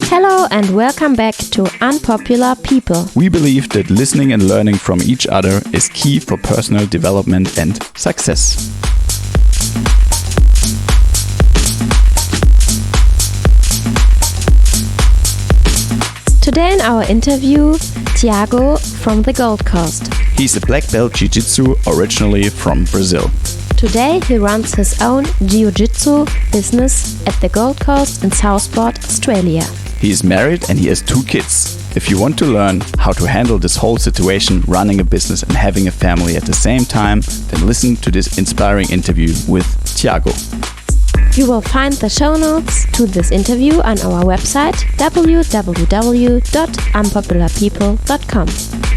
Hello and welcome back to Unpopular People. We believe that listening and learning from each other is key for personal development and success. Today in our interview, Thiago from the Gold Coast. He's a black belt Jiu-Jitsu originally from Brazil. Today he runs his own Jiu-Jitsu business at the Gold Coast in Southport, Australia. He is married and he has 2 kids. If you want to learn how to handle this whole situation, running a business and having a family at the same time, then listen to this inspiring interview with Thiago. You will find the show notes to this interview on our website www.unpopularpeople.com.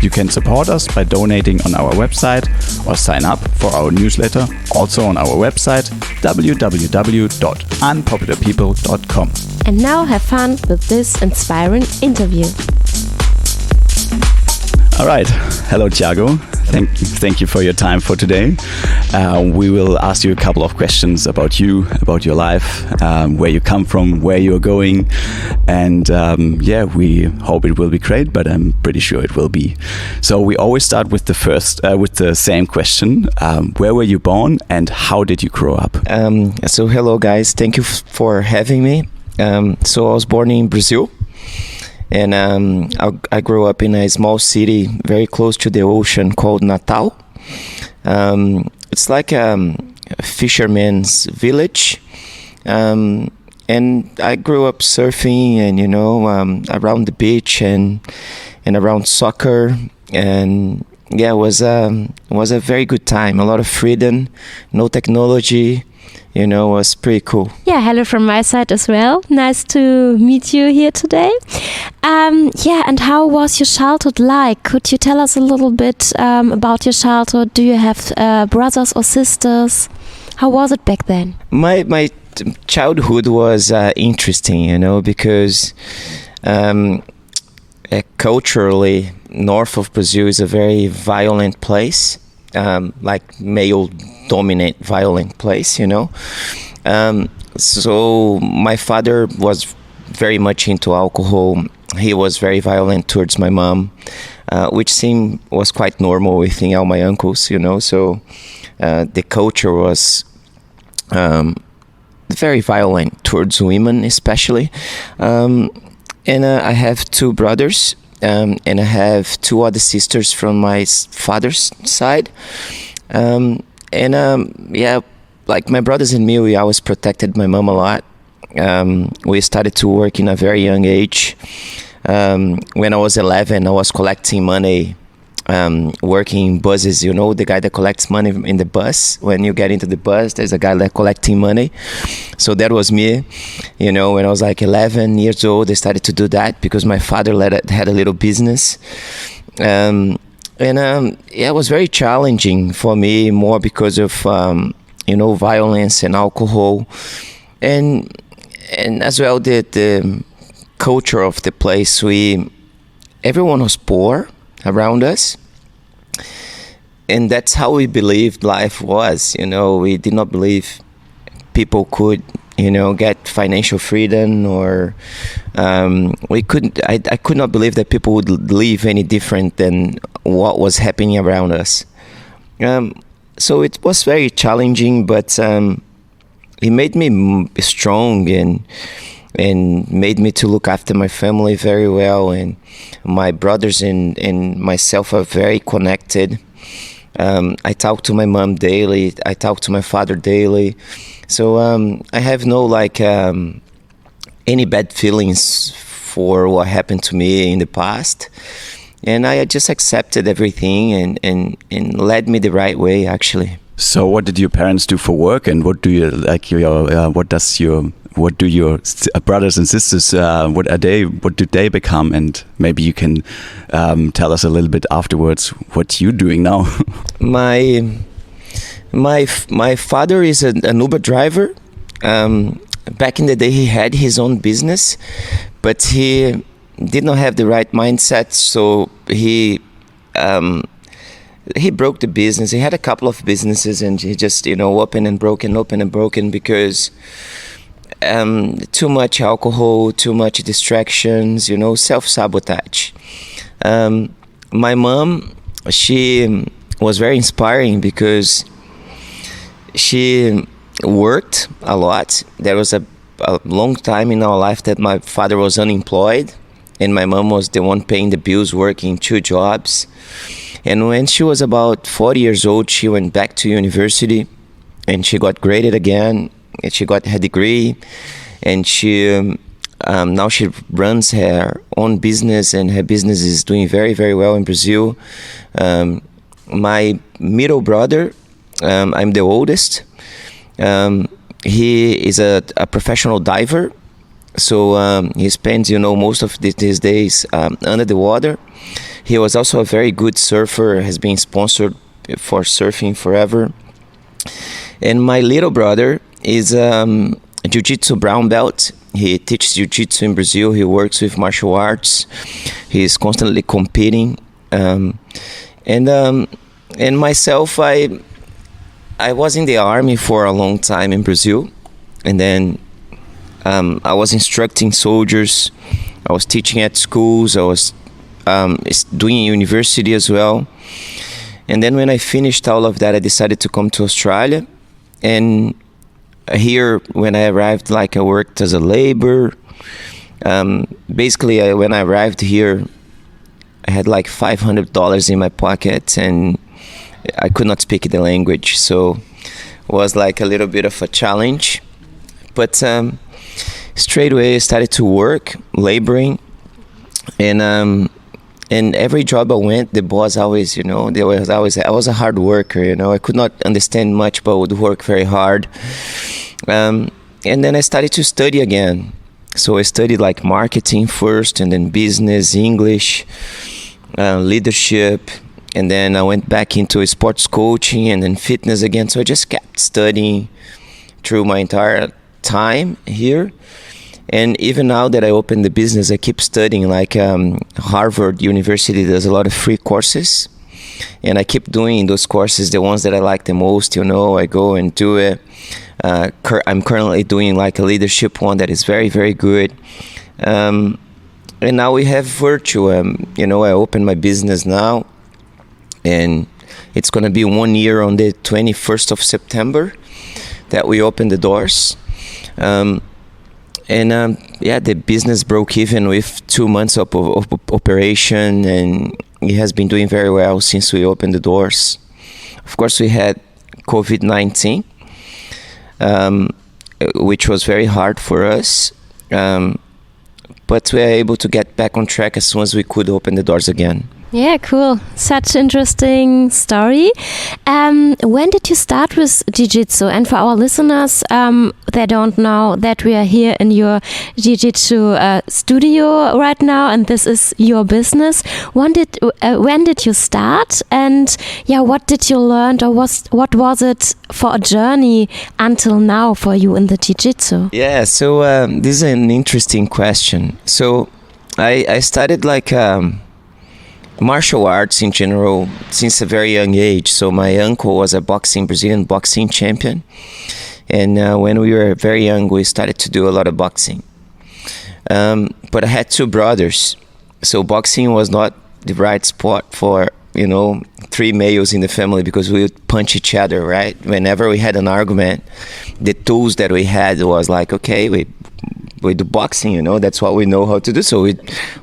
You can support us by donating on our website or sign up for our newsletter, also on our website www.unpopularpeople.com. And now have fun with this inspiring interview. All right. Hello, Thiago. Thank you for your time for today. We will ask you a couple of questions about you, about your life, where you come from, where you're going. And we hope it will be great, but I'm pretty sure it will be. So we always start with the same question. Where were you born and how did you grow up? So hello, guys. Thank you for having me. So I was born in Brazil. And I grew up in a small city very close to the ocean called Natal. It's like a fisherman's village. And I grew up surfing and, around the beach and around soccer. And yeah, it was a very good time. A lot of freedom, no technology. It was pretty cool. Yeah, hello from my side as well. Nice to meet you here today. And how was your childhood like? Could you tell us a little bit about your childhood? Do you have brothers or sisters? How was it back then? My childhood was interesting, because culturally, north of Brazil is a very violent place. Like male-dominant, violent place, So my father was very much into alcohol. He was very violent towards my mom, which was quite normal within all my uncles, So the culture was very violent towards women, especially. And I have 2 brothers. And I have 2 other sisters from my father's side. Like my brothers and me, we always protected my mom a lot. We started to work in a very young age. When I was 11, I was collecting money, working in buses. The guy that collects money in the bus. When you get into the bus, there's a guy that collecting money. So that was me. When I was like 11 years old, I started to do that because my father had a little business. It was very challenging for me, more because of violence and alcohol, and as well the culture of the place. Everyone was poor around us, and that's how we believed life was. We did not believe people could get financial freedom, or we couldn't. I could not believe that people would live any different than what was happening around us. So it was very challenging, but it made me strong and made me to look after my family very well. And my brothers and myself are very connected. I talk to my mom daily. I talk to my father daily. So I have no any bad feelings for what happened to me in the past. And I just accepted everything and led me the right way, actually. So what did your parents do for work, and what do you what do your brothers and sisters, what do they become? And maybe you can tell us a little bit afterwards what you're doing now. My father is an Uber driver. Back in the day, he had his own business, but he did not have the right mindset, so he broke the business. He had a couple of businesses, and he just open and broken because too much alcohol, too much distractions, self-sabotage. My mom, she was very inspiring because she worked a lot. There was a long time in our life that my father was unemployed and my mom was the one paying the bills, working 2 jobs. And when she was about 40 years old, she went back to university and she got graded again. And she got her degree, and she now she runs her own business, and her business is doing very, very well in Brazil. My middle brother, I'm the oldest. He is a professional diver, so he spends most of these days under the water. He was also a very good surfer, has been sponsored for surfing forever. And my little brother is a Jiu-Jitsu brown belt. He teaches Jiu-Jitsu in Brazil. He works with martial arts. He's constantly competing. And myself, I was in the army for a long time in Brazil. And then I was instructing soldiers. I was teaching at schools. I was doing university as well. And then when I finished all of that, I decided to come to Australia. And here, when I arrived, I worked as a laborer. Basically, when I arrived here, I had $500 in my pocket, and I could not speak the language, so it was a little bit of a challenge. But straight away, I started to work, laboring, and every job I went, the boss always, I was a hard worker, I could not understand much, but would work very hard. And then I started to study again. So I studied marketing first, and then business, English, leadership. And then I went back into sports coaching and then fitness again. So I just kept studying through my entire time here. And even now that I opened the business, I keep studying. Harvard University does a lot of free courses, and I keep doing those courses, the ones that I like the most. I go and do it. I'm currently doing a leadership one that is very, very good. And now we have virtual. I opened my business now, and it's going to be 1 year on the 21st of September that we opened the doors. The business broke even with 2 months of operation, and it has been doing very well since we opened the doors. Of course, we had COVID-19, which was very hard for us, but we were able to get back on track as soon as we could open the doors again. Yeah, cool. Such interesting story. When did you start with Jiu-Jitsu? And for our listeners, they don't know that we are here in your Jiu-Jitsu studio right now, and this is your business. When did you start? And what did you learn, or what was it for a journey until now for you in the Jiu-Jitsu? Yeah, so this is an interesting question. So I started martial arts in general since a very young age. So my uncle was a Brazilian boxing champion, and when we were very young, we started to do a lot of boxing. But I had 2 brothers, so boxing was not the right sport for 3 males in the family, because we would punch each other, right? Whenever we had an argument, the tools that we had was okay, we do boxing, that's what we know how to do. So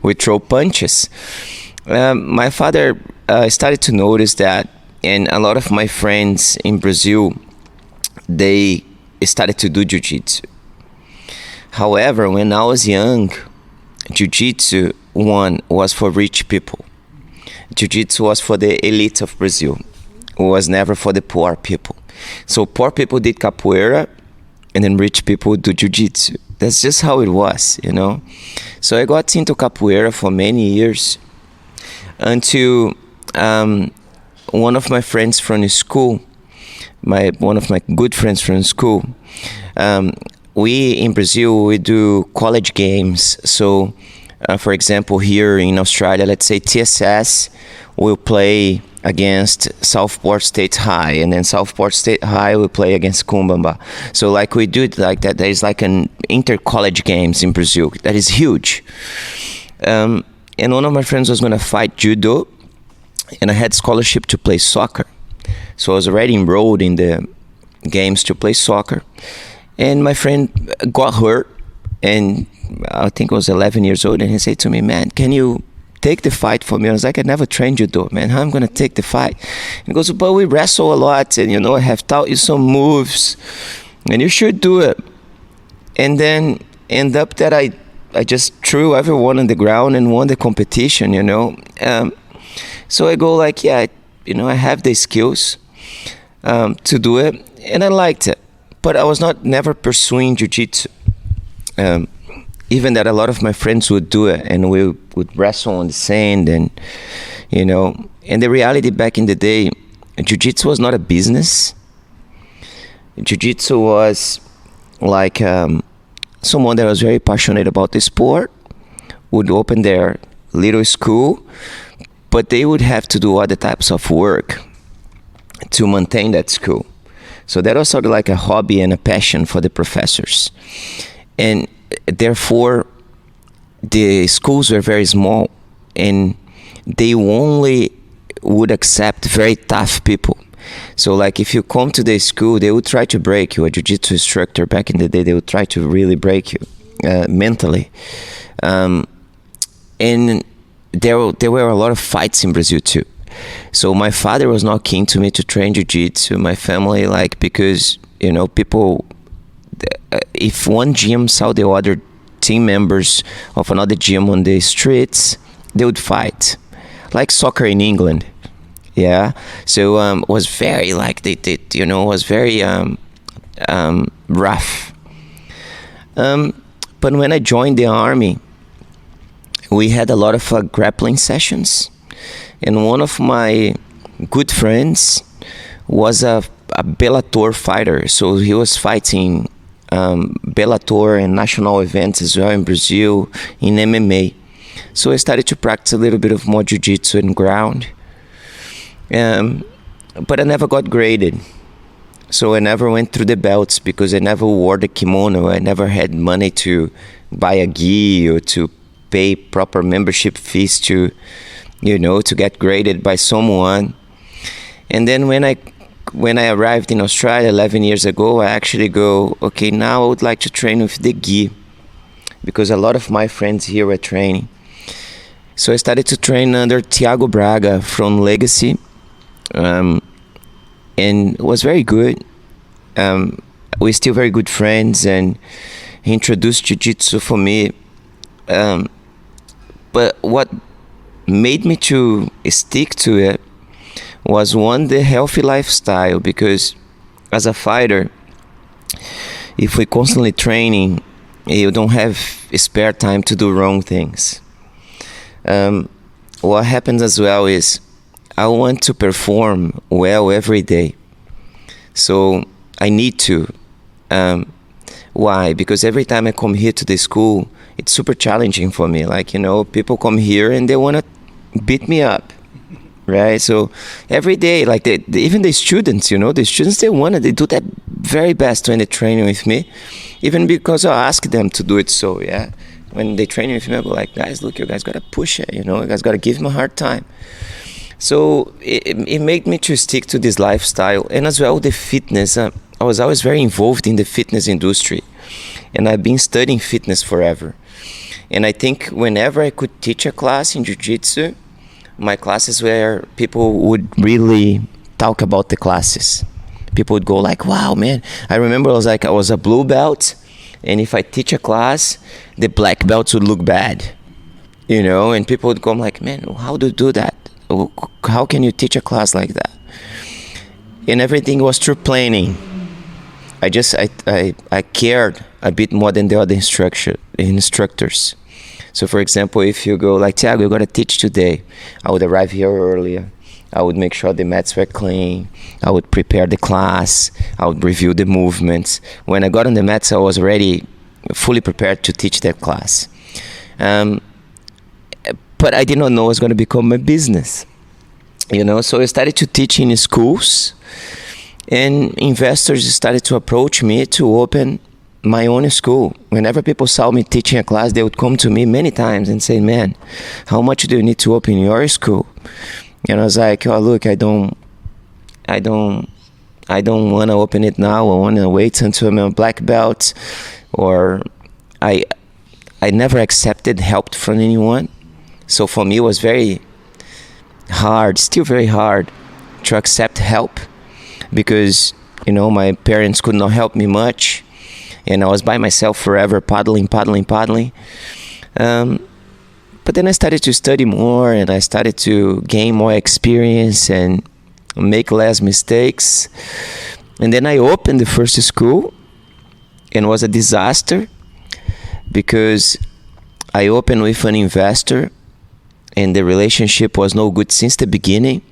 we throw punches. My father started to notice that, and a lot of my friends in Brazil, they started to do Jiu-Jitsu. However, when I was young, Jiu-Jitsu, one, was for rich people. Jiu-Jitsu was for the elite of Brazil. It was never for the poor people. So poor people did capoeira, and then rich people do Jiu-Jitsu. That's just how it was, So I got into capoeira for many years, until one of my friends from school, one of my good friends from school, we in Brazil, we do college games. So, for example, here in Australia, let's say TSS will play against Southport State High, and then Southport State High will play against Kumbamba. So like we do it like that. There is like an inter-college games in Brazil that is huge. And one of my friends was gonna fight judo, and I had scholarship to play soccer. So I was already enrolled in the games to play soccer. And my friend got hurt, and I think I was 11 years old, and he said to me, "Man, can you take the fight for me?" I was like, "I never trained judo, man. How am I gonna take the fight?" He goes, "But we wrestle a lot, and I have taught you some moves, and you should do it." And then end up that I just threw everyone on the ground and won the competition, So I go like, yeah, I have the skills to do it, and I liked it, but I was never pursuing jiu-jitsu. Even that a lot of my friends would do it, and we would wrestle on the sand, and and the reality back in the day, jiu-jitsu was not a business. Jiu-jitsu was like someone that was very passionate about the sport would open their little school, but they would have to do other types of work to maintain that school. So that was sort of like a hobby and a passion for the professors. And therefore, the schools were very small, and they only would accept very tough people. So like if you come to the school, they would try to break you. A jiu-jitsu instructor back in the day, they would try to really break you mentally. And there were a lot of fights in Brazil too. So my father was not keen to me to train jiu-jitsu. My family, because people, if one gym saw the other team members of another gym on the streets, they would fight, like soccer in England. Yeah, so was very was very rough. But when I joined the army, we had a lot of grappling sessions, and one of my good friends was a Bellator fighter. So he was fighting Bellator and national events as well in Brazil, in MMA. So I started to practice a little bit of more jiu-jitsu and ground. But I never got graded. So I never went through the belts because I never wore the kimono. I never had money to buy a gi or to pay proper membership fees to get graded by someone. And then when I arrived in Australia 11 years ago, I actually go, okay, now I would like to train with the gi, because a lot of my friends here were training. So I started to train under Thiago Braga from Legacy, and it was very good. We're still very good friends, and he introduced Jiu-Jitsu for me. But what made me to stick to it was, one, the healthy lifestyle, because as a fighter, if we're constantly training, you don't have spare time to do wrong things. What happens as well is I want to perform well every day. So I need to. Why? Because every time I come here to the school, it's super challenging for me. People come here and they want to beat me up, right? So every day, even the students, they do their very best when they're training with me, even because I ask them to do it. So yeah, when they train with me, I go like, guys, look, you guys gotta push it, you guys gotta give them a hard time. So it made me to stick to this lifestyle, and as well the fitness. I was always very involved in the fitness industry, and I've been studying fitness forever. And I think whenever I could teach a class in Jiu-Jitsu, my classes where people would really talk about the classes. People would go like, wow, man. I remember I was a blue belt, and if I teach a class, the black belts would look bad, and people would go like, man, how do you do that? How can you teach a class like that? And everything was through planning. I cared a bit more than the other instructors. So for example, if you go like, Thiago, you got to teach today, I would arrive here earlier. I would make sure the mats were clean. I would prepare the class. I would review the movements. When I got on the mats, I was already fully prepared to teach that class. But I did not know it was going to become my business. So I started to teach in schools, and investors started to approach me to open my own school. Whenever people saw me teaching a class, they would come to me many times and say, "Man, how much do you need to open your school?" And I was like, "Oh, look, I don't want to open it now. I want to wait until I'm a black belt." Or I never accepted help from anyone. So for me, it was very hard, still very hard, to accept help, because my parents could not help me much, and I was by myself forever, paddling. But then I started to study more, and I started to gain more experience and make less mistakes. And then I opened the first school, and it was a disaster, because I opened with an investor, and the relationship was no good since the beginning.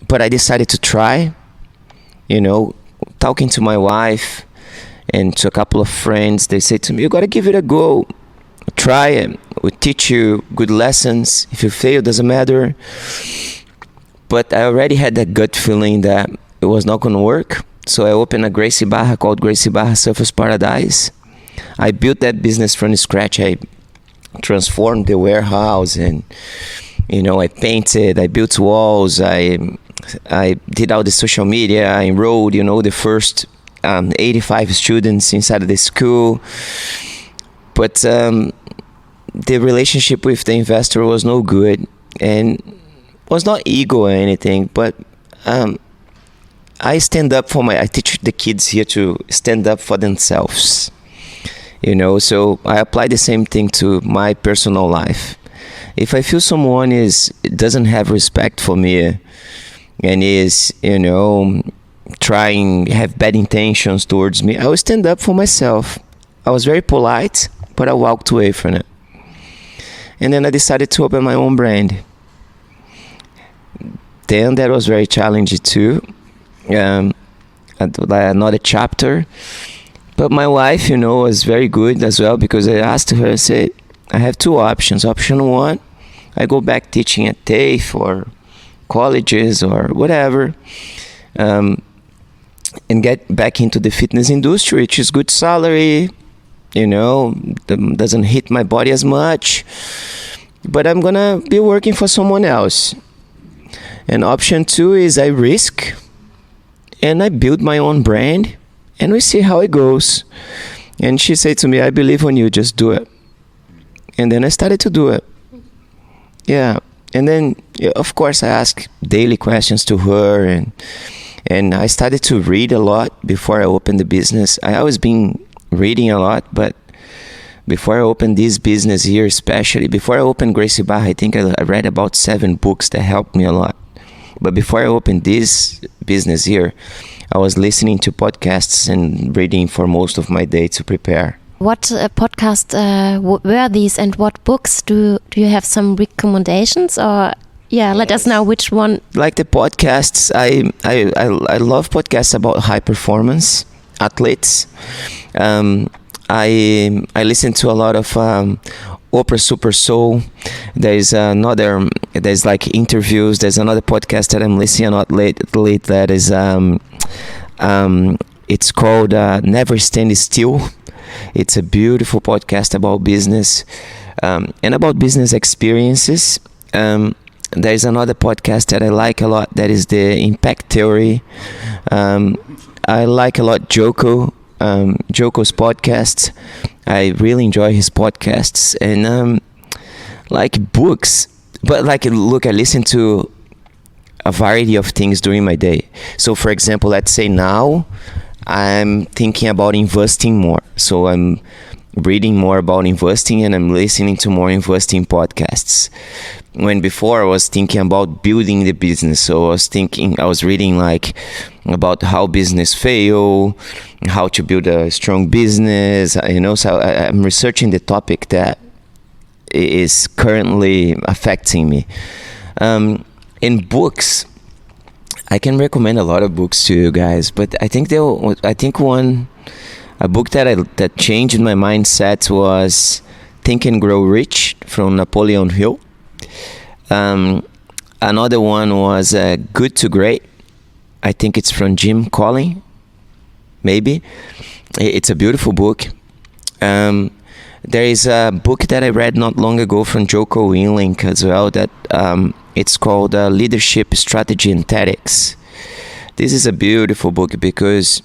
But I decided to try, talking to my wife and to a couple of friends. They said to me, "You got to give it a go. Try it. We'll teach you good lessons. If you fail, doesn't matter." But I already had that gut feeling that it was not going to work. So I opened a Gracie Barra called Gracie Barra Surfers Paradise. I built that business from scratch. I transformed the warehouse, and I painted, I built walls, I did all the social media, I enrolled the first 85 students inside of the school. But the relationship with the investor was no good, and was not ego or anything, but I teach the kids here to stand up for themselves. So I apply the same thing to my personal life. If I feel someone doesn't have respect for me, and is, have bad intentions towards me, I will stand up for myself. I was very polite, but I walked away from it. And then I decided to open my own brand. Then that was very challenging too. Another chapter. But my wife, was very good as well, because I asked her, I said, I have two options. Option one, I go back teaching at TAFE or colleges or whatever, and get back into the fitness industry, which is good salary, doesn't hit my body as much, but I'm gonna be working for someone else. And option two is I risk, and I build my own brand, and we see how it goes. And she said to me, "I believe on you, just do it." And then I started to do it. Yeah. And then, of course, I asked daily questions to her, and I started to read a lot before I opened the business. I always been reading a lot, but before I opened this business here, especially before I opened Gracie Barra, I think I read about 7 books that helped me a lot. But before I opened this business here, I was listening to podcasts and reading for most of my day to prepare. What podcasts were these, and what books? Do you have some recommendations, or let us know which one? Like the podcasts, I love podcasts about high performance athletes. I listen to a lot of Oprah Super Soul. There's like interviews. There's another podcast that I'm listening a lot lately that is it's called Never Stand Still. It's a beautiful podcast about business and about business experiences. There's another podcast that I like a lot that is the Impact Theory. I like a lot Joko's podcast. I really enjoy his podcasts. And like books, but like, look, I listen to a variety of things during my day. So for example, let's say now I'm thinking about investing more. So I'm reading more about investing, and I'm listening to more investing podcasts. When before I was thinking about building the business. So I was reading like about how business fail, how to build a strong business, so I'm researching the topic that is currently affecting me. In books, I can recommend a lot of books to you guys, but I think a book that changed my mindset was Think and Grow Rich from Napoleon Hill. Another one was Good to Great. I think it's from Jim Collin, maybe. It's a beautiful book. There is a book that I read not long ago from Joko Willink as well, that it's called Leadership Strategy and Tactics. This is a beautiful book because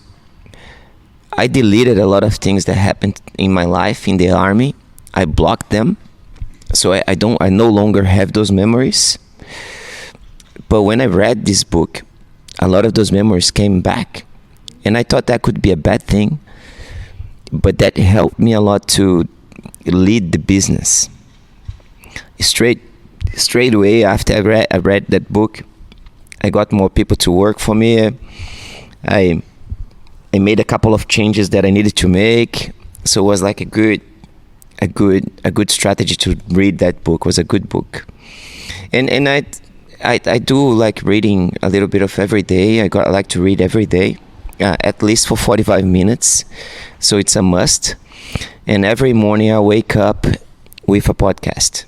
I deleted a lot of things that happened in my life in the army. I blocked them, so I no longer have those memories. But when I read this book, a lot of those memories came back, and I thought that could be a bad thing, but that helped me a lot to lead the business. Straight away after I read that book, I got more people to work for me. I made a couple of changes that I needed to make, so it was like a good strategy to read that book. It was a good book, and I do like reading a little bit of every day. I like to read every day, at least for 45 minutes, so it's a must. And every morning I wake up with a podcast.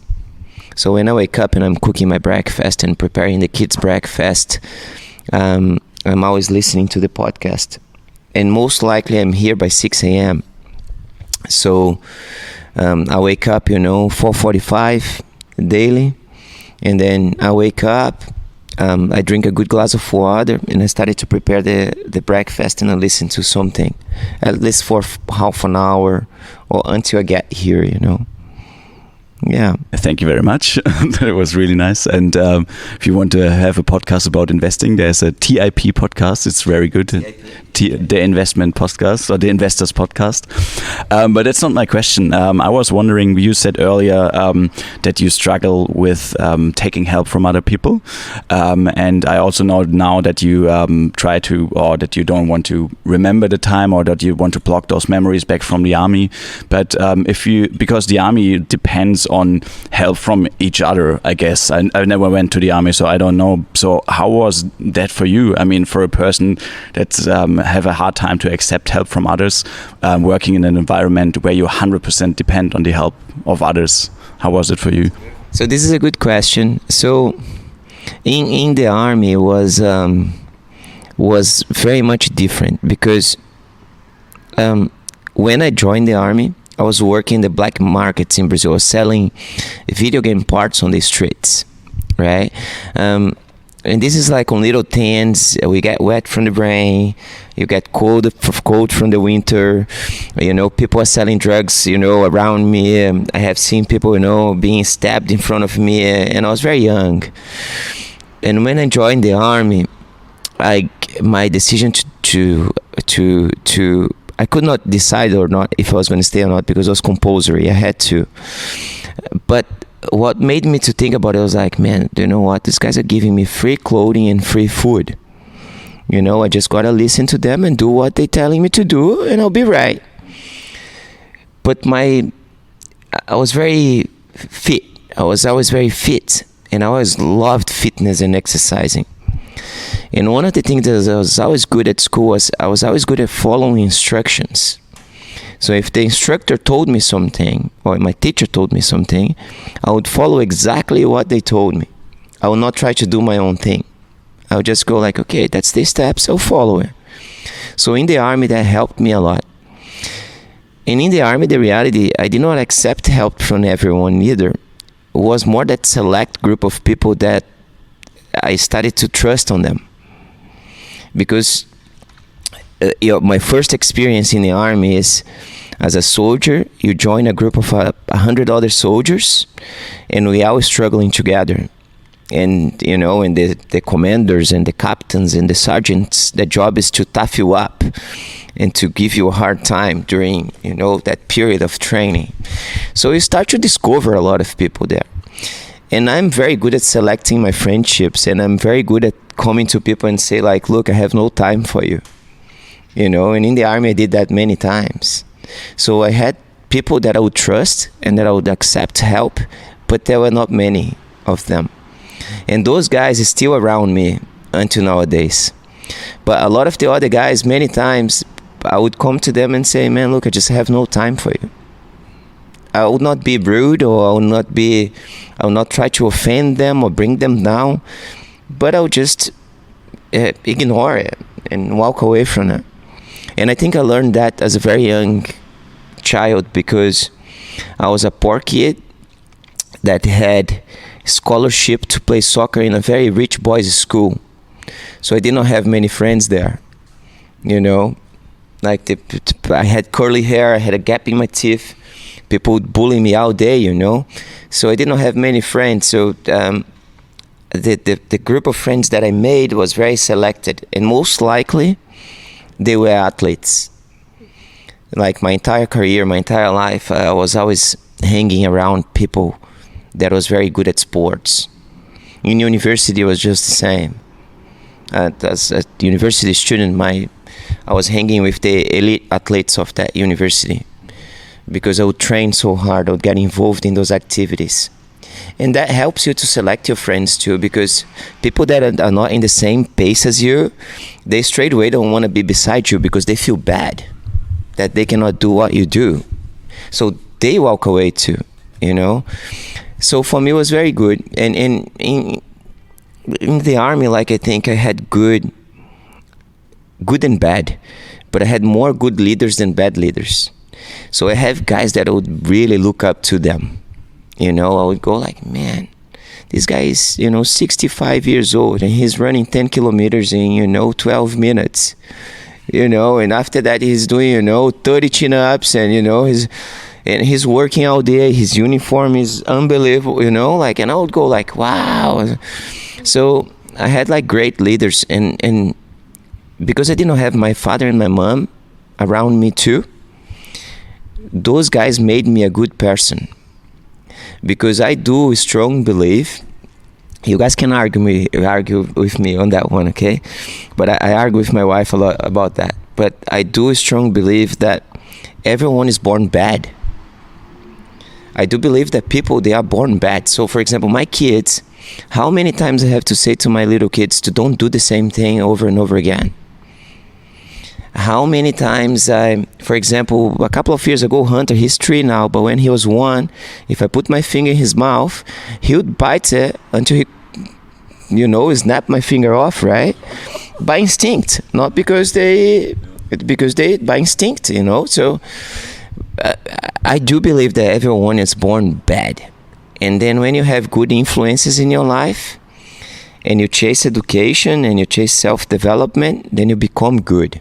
So when I wake up and I'm cooking my breakfast and preparing the kids' breakfast, I'm always listening to the podcast. And most likely I'm here by 6 a.m. So I wake up, 4:45 daily. And then I wake up, I drink a good glass of water, and I started to prepare the breakfast, and I listen to something, at least for half an hour or until I get here, Yeah. Thank you very much. That was really nice. And if you want to have a podcast about investing, there's a TIP podcast. It's very good. The investment podcast, or the investors podcast. But that's not my question. I was wondering, you said earlier that you struggle with taking help from other people. And I also know now that you try to, or that you don't want to remember the time, or that you want to block those memories back from the army. But because the army depends on help from each other, I guess. I never went to the army, so I don't know. So how was that for you? I mean, for a person that's have a hard time to accept help from others, working in an environment where you 100% depend on the help of others, how was it for you? So this is a good question. So in the army was very much different, because when I joined the army, I was working the black markets in Brazil. I was selling video game parts on the streets, right? And this is like on little tents. We get wet from the rain. You get cold from the winter. People are selling drugs, around me. I have seen people, being stabbed in front of me. And I was very young. And when I joined the army, my decision to I could not decide or not if I was going to stay or not, because it was compulsory. I had to. But what made me to think about it was like, man, do you know what? These guys are giving me free clothing and free food. I just got to listen to them and do what they're telling me to do, and I'll be right. But I was very fit. I was always very fit, and I always loved fitness and exercising. And one of the things that I was always good at school was I was always good at following instructions. So if the instructor told me something, or my teacher told me something, I would follow exactly what they told me. I would not try to do my own thing. I would just go like, okay, that's the steps, I'll follow it. So in the army, that helped me a lot. And in the army, the reality, I did not accept help from everyone either. It was more that select group of people that I started to trust on them. Because my first experience in the army is, as a soldier, you join a group of 100 other soldiers, and we all struggling together. And and the commanders and the captains and the sergeants, their job is to tough you up and to give you a hard time during that period of training. So you start to discover a lot of people there. And I'm very good at selecting my friendships, and I'm very good at coming to people and say like, look, I have no time for you. And in the army, I did that many times. So I had people that I would trust and that I would accept help, but there were not many of them. And those guys are still around me until nowadays. But a lot of the other guys, many times, I would come to them and say, man, look, I just have no time for you. I would not be rude, or I will not try to offend them or bring them down, but I'll just ignore it and walk away from it. And I think I learned that as a very young child, because I was a poor kid that had scholarship to play soccer in a very rich boys' school. So I did not have many friends there, you know. Like I had curly hair, I had a gap in my teeth. People would bully me all day, you know. So I did not have many friends. So the group of friends that I made was very selected, and most likely they were athletes. Like my entire career, my entire life, I was always hanging around people that was very good at sports. In university, it was just the same. As a university student, I was hanging with the elite athletes of that university, because I would train so hard, I would get involved in those activities. And that helps you to select your friends too, because people that are not in the same pace as you, they straight away don't want to be beside you because they feel bad that they cannot do what you do. So they walk away too, you know. So for me, it was very good. And in the army, like, I think I had good and bad, but I had more good leaders than bad leaders. So I have guys that I would really look up to them. You know, I would go like, man, this guy is, 65 years old and he's running 10 kilometers in, 12 minutes, and after that he's doing, 30 chin-ups and, he's working all day. His uniform is unbelievable, and I would go like, wow. So I had like great leaders, and because I didn't have my father and my mom around me too, those guys made me a good person. Because I do strong believe, you guys can argue with me on that one, okay? But I argue with my wife a lot about that. But I do strong believe that everyone is born bad. I do believe that people, they are born bad. So for example, my kids, how many times I have to say to my little kids to don't do the same thing over and over again? How many times for example, a couple of years ago, Hunter, he's 3 now, but when he was 1, if I put my finger in his mouth, he would bite it until he, snap my finger off, right? By instinct, not because by instinct, So I do believe that everyone is born bad. And then when you have good influences in your life, and you chase education, and you chase self-development, then you become good.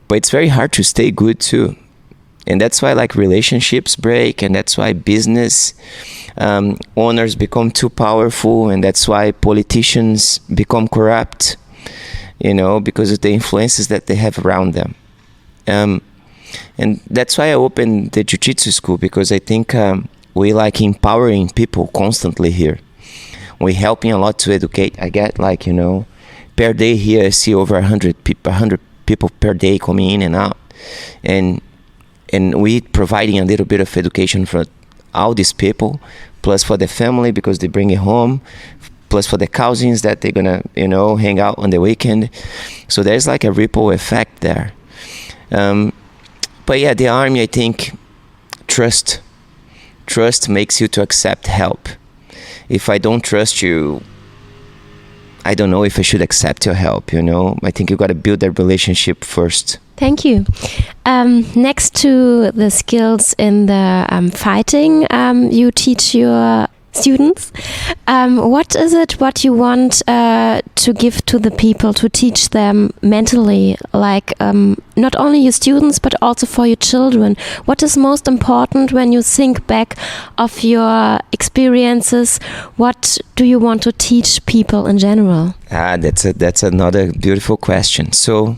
But it's very hard to stay good too. And that's why like relationships break, and that's why business owners become too powerful, and that's why politicians become corrupt, because of the influences that they have around them. And that's why I opened the Jiu-Jitsu school, because I think we like empowering people constantly here. We're helping a lot to educate. I get like, per day here I see over 100 people per day coming in and out, and we providing a little bit of education for all these people, plus for the family because they bring it home, plus for the cousins that they're gonna hang out on the weekend. So there's like a ripple effect there. But yeah, the army, I think trust makes you to accept help. If I don't trust you, I don't know if I should accept your help, I think you got to build that relationship first. Thank you. Next to the skills in the fighting, you teach your students. What is it what you want to give to the people, to teach them mentally, like not only your students but also for your children? What is most important when you think back of your experiences? What do you want to teach people in general? That's another beautiful question. So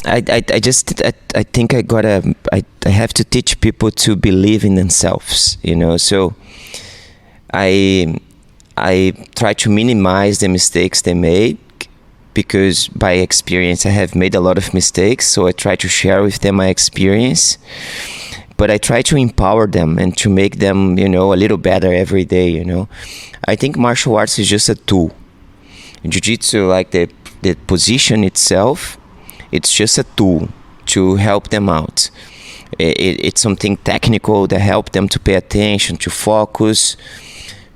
I think I have to teach people to believe in themselves, so I try to minimize the mistakes they make, because by experience I have made a lot of mistakes, so I try to share with them my experience, but I try to empower them and to make them, a little better every day, I think martial arts is just a tool. Jiu-Jitsu, like the position itself, it's just a tool to help them out. It's something technical that help them to pay attention, to focus.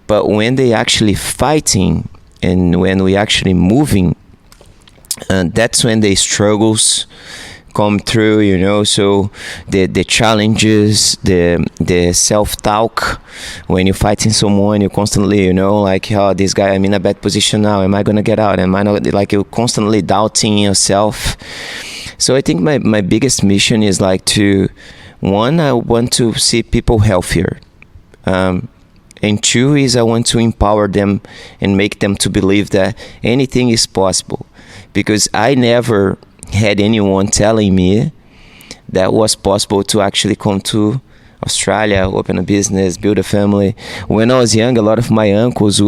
But when they actually fighting and when we actually moving, that's when the struggles come through, you know. So the challenges, the self-talk, when you're fighting someone, you constantly, you know, like, oh, this guy, I'm in a bad position now, am I gonna get out, am I not, like, you're constantly doubting yourself. So I think my biggest mission is like one, I want to see people healthier, and two is I want to empower them and make them to believe that anything is possible, because I never had anyone telling me that was possible to actually come to Australia, open a business, build a family. When I was young, a lot of my uncles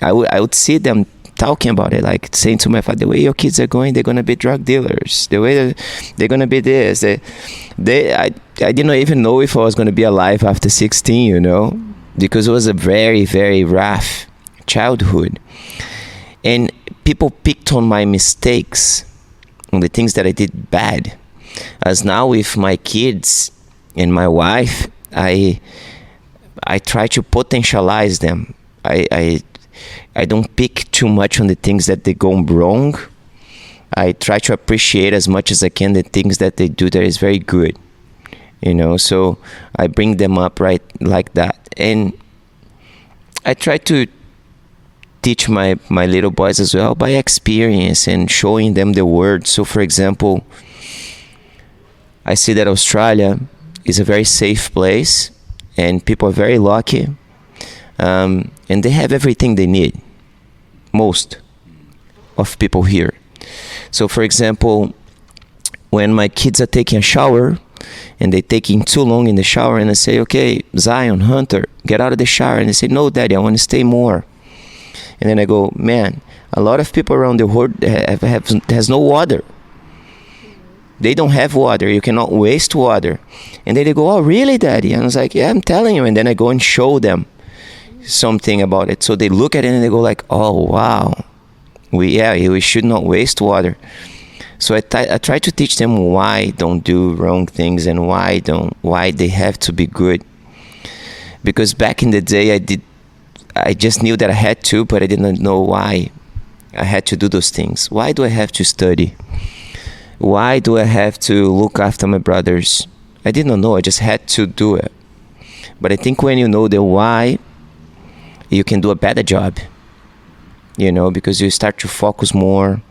I would see them talking about it, like saying to my father, the way your kids are going, they're going to be drug dealers, the way they're going to be this. I didn't even know if I was going to be alive after 16, you know, because it was a very, very rough childhood. And people picked on my mistakes, on the things that I did bad. As now with my kids and my wife, I try to potentialize them. I don't pick too much on the things that they go wrong. I try to appreciate as much as I can the things that they do that is very good, you know. So I bring them up right like that, and I try to teach my little boys as well by experience and showing them the world. So for example, I see that Australia is a very safe place and people are very lucky, and they have everything they need, most of people here. So for example, when my kids are taking a shower and they're taking too long in the shower, and I say, okay, Zion, Hunter, get out of the shower, and they say, no daddy, I want to stay more. And then I go, man, a lot of people around the world has no water. They don't have water. You cannot waste water. And then they go, oh, really, daddy? And I was like, yeah, I'm telling you. And then I go and show them something about it. So they look at it and they go like, oh, wow. We should not waste water. So I try to teach them why don't do wrong things and why they have to be good. Because back in the day, I just knew that I had to, but I didn't know why I had to do those things. Why do I have to study? Why do I have to look after my brothers? I did not know. I just had to do it. But I think when you know the why, you can do a better job. You know, because you start to focus more.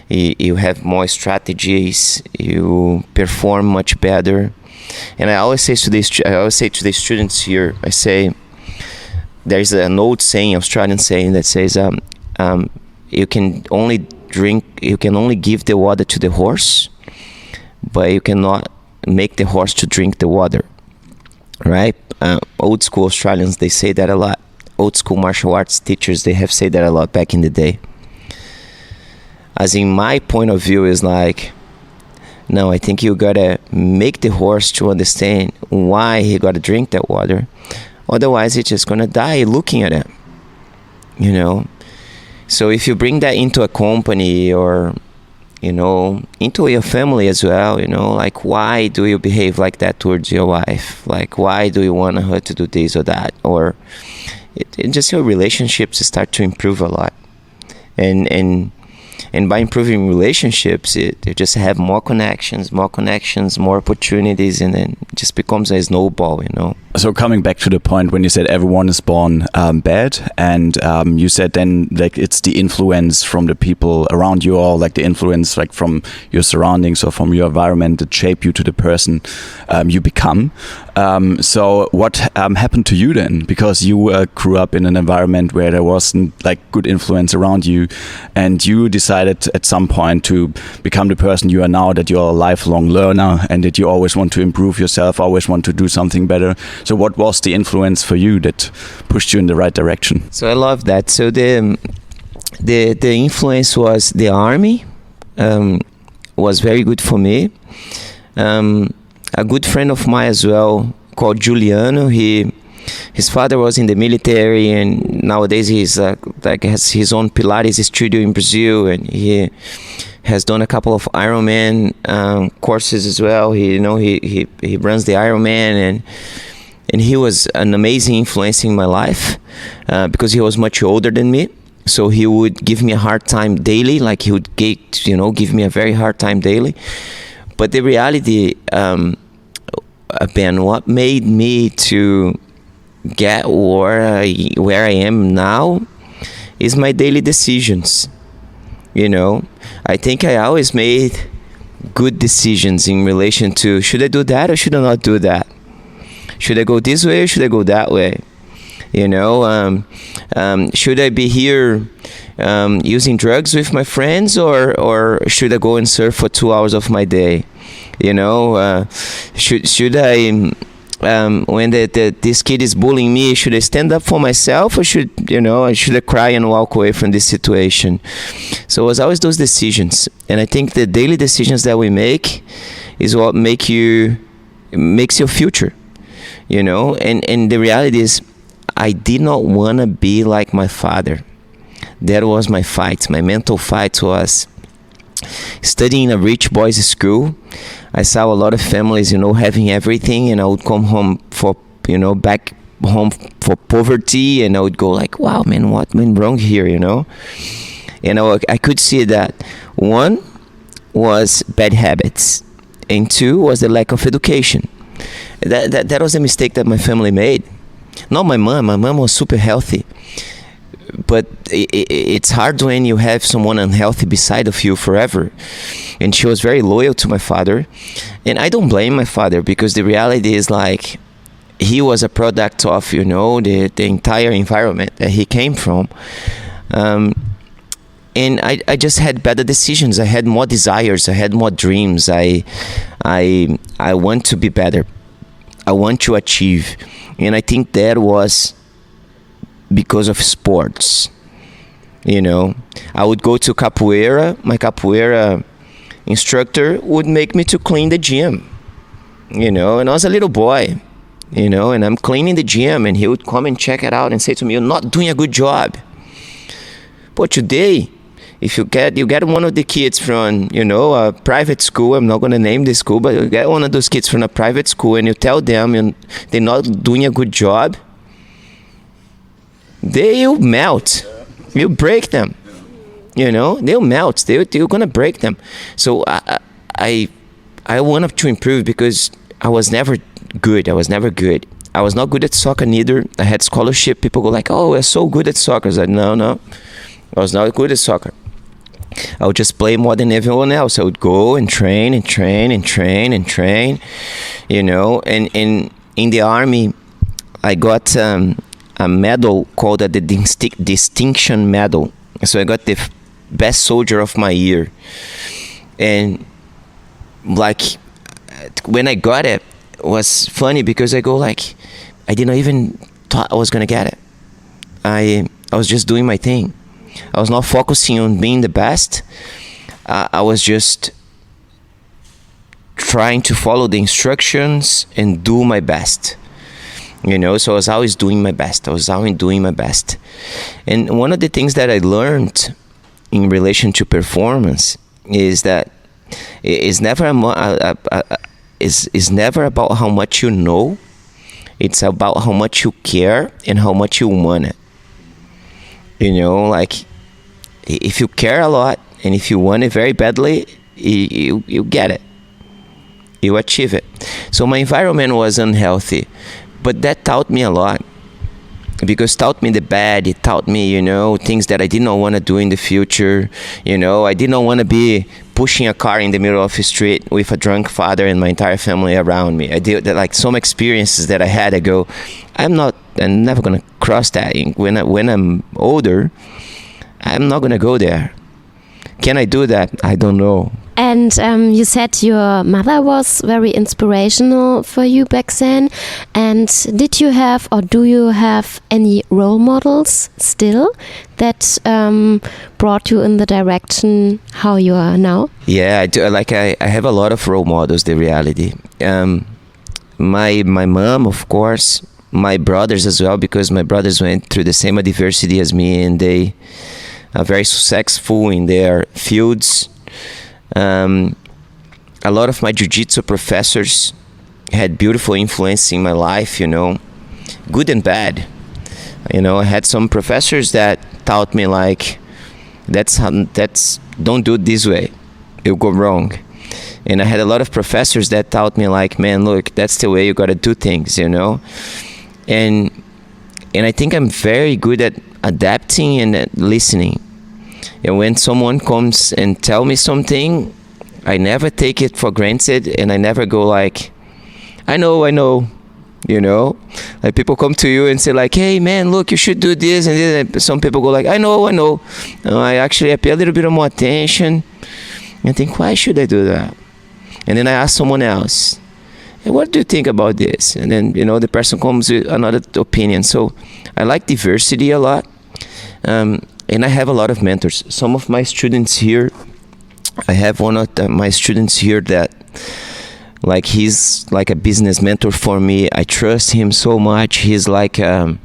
You have more strategies. You perform much better. And I always say to the students here, I say, there's an old saying, Australian saying, that says, you can only give the water to the horse, but you cannot make the horse to drink the water, right? Old school Australians, they say that a lot. Old school martial arts teachers, they have said that a lot back in the day. As in my point of view is like, no, I think you gotta make the horse to understand why he gotta drink that water. Otherwise, it's just gonna die looking at it, you know. So if you bring that into a company or, you know, into your family as well, you know, like, why do you behave like that towards your wife? Like, why do you want her to do this or that? Or it just your relationships start to improve a lot. And by improving relationships, you just have more connections, more opportunities, and then it just becomes a snowball, you know. So coming back to the point when you said everyone is born bad, and you said then like it's the influence from the people around you, or like the influence like from your surroundings or from your environment that shape you to the person you become. So what happened to you then? Because you grew up in an environment where there wasn't like good influence around you, and you decided at some point to become the person you are now, that you're a lifelong learner and that you always want to improve yourself, always want to do something better. So what was the influence for you that pushed you in the right direction? So I love that. So the influence was the army, was very good for me. A good friend of mine as well, called Juliano, his father was in the military, and nowadays he's like has his own Pilates studio in Brazil, and he has done a couple of Ironman courses as well. He runs the Ironman, and he was an amazing influence in my life because he was much older than me. So he would give me a hard time daily, like he would give me a very hard time daily. But the reality, Ben, what made me to get where I am now is my daily decisions. I think I always made good decisions in relation to, should I do that or should I not do that? Should I go this way or should I go that way? Should I be here using drugs with my friends or should I go and surf for 2 hours of my day? Should I when this kid is bullying me, should I stand up for myself or should I cry and walk away from this situation? So it was always those decisions, and I think the daily decisions that we make is what makes your future. And the reality is, I did not want to be like my father. That was my fight. My mental fight was studying in a rich boys' school. I saw a lot of families, having everything, and I would come home back home for poverty, and I would go like, wow, man, what went wrong here, And I could see that one was bad habits, and two was the lack of education. That was a mistake that my family made. Not my mom. My mom was super healthy. But it's hard when you have someone unhealthy beside of you forever. And she was very loyal to my father. And I don't blame my father, because the reality is like, he was a product of, the entire environment that he came from. And I just had better decisions. I had more desires. I had more dreams. I want to be better. I want to achieve. And I think that was because of sports. I would go to capoeira. My capoeira instructor would make me to clean the gym. And I was a little boy, and I'm cleaning the gym, and he would come and check it out and say to me, "You're not doing a good job." But today, if you get one of the kids from, a private school, I'm not going to name the school, but you get one of those kids from a private school and you tell them they're not doing a good job, they'll melt. You break them. They'll melt. You're going to break them. So I wanted to improve because I was never good. I was not good at soccer neither. I had scholarship. People go like, "Oh, you're so good at soccer." I said, no. I was not good at soccer. I would just play more than everyone else. I would go and train and train and train and train, and in the army, I got a medal called the distinction medal. So I got the best soldier of my year. And like, when I got it was funny because I go like, I didn't even thought I was going to get it. I was just doing my thing. I was not focusing on being the best. I was just trying to follow the instructions and do my best. So I was always doing my best. And one of the things that I learned in relation to performance is that it's never about how much you know. It's about how much you care and how much you want it. Like, if you care a lot and if you want it very badly, you get it. You achieve it. So my environment was unhealthy, but that taught me a lot. Because it taught me the bad. It taught me, things that I did not want to do in the future. I did not want to be pushing a car in the middle of the street with a drunk father and my entire family around me. I did like some experiences that I had. I go, I'm never gonna cross that. When I'm older, I'm not gonna go there. Can I do that? I don't know. And you said your mother was very inspirational for you back then. And did you have or do you have any role models still that brought you in the direction how you are now? Yeah, I do. Like I have a lot of role models, the reality. My mom, of course, my brothers as well, because my brothers went through the same adversity as me and they are very successful in their fields. A lot of my jiu-jitsu professors had beautiful influence in my life, good and bad. I had some professors that taught me like, don't do it this way, you'll go wrong. And I had a lot of professors that taught me like, man, look, that's the way you gotta do things, And I think I'm very good at adapting and at listening. And when someone comes and tell me something, I never take it for granted, and I never go like, I know, like people come to you and say like, hey man, look, you should do this and this. And some people go like, I know. I actually pay a little bit more attention. And I think, why should I do that? And then I ask someone else, hey, what do you think about this? And then, the person comes with another opinion. So I like diversity a lot. And I have a lot of mentors. Some of my students here, I have one of my students here that, like, he's like a business mentor for me. I trust him so much. He's like, I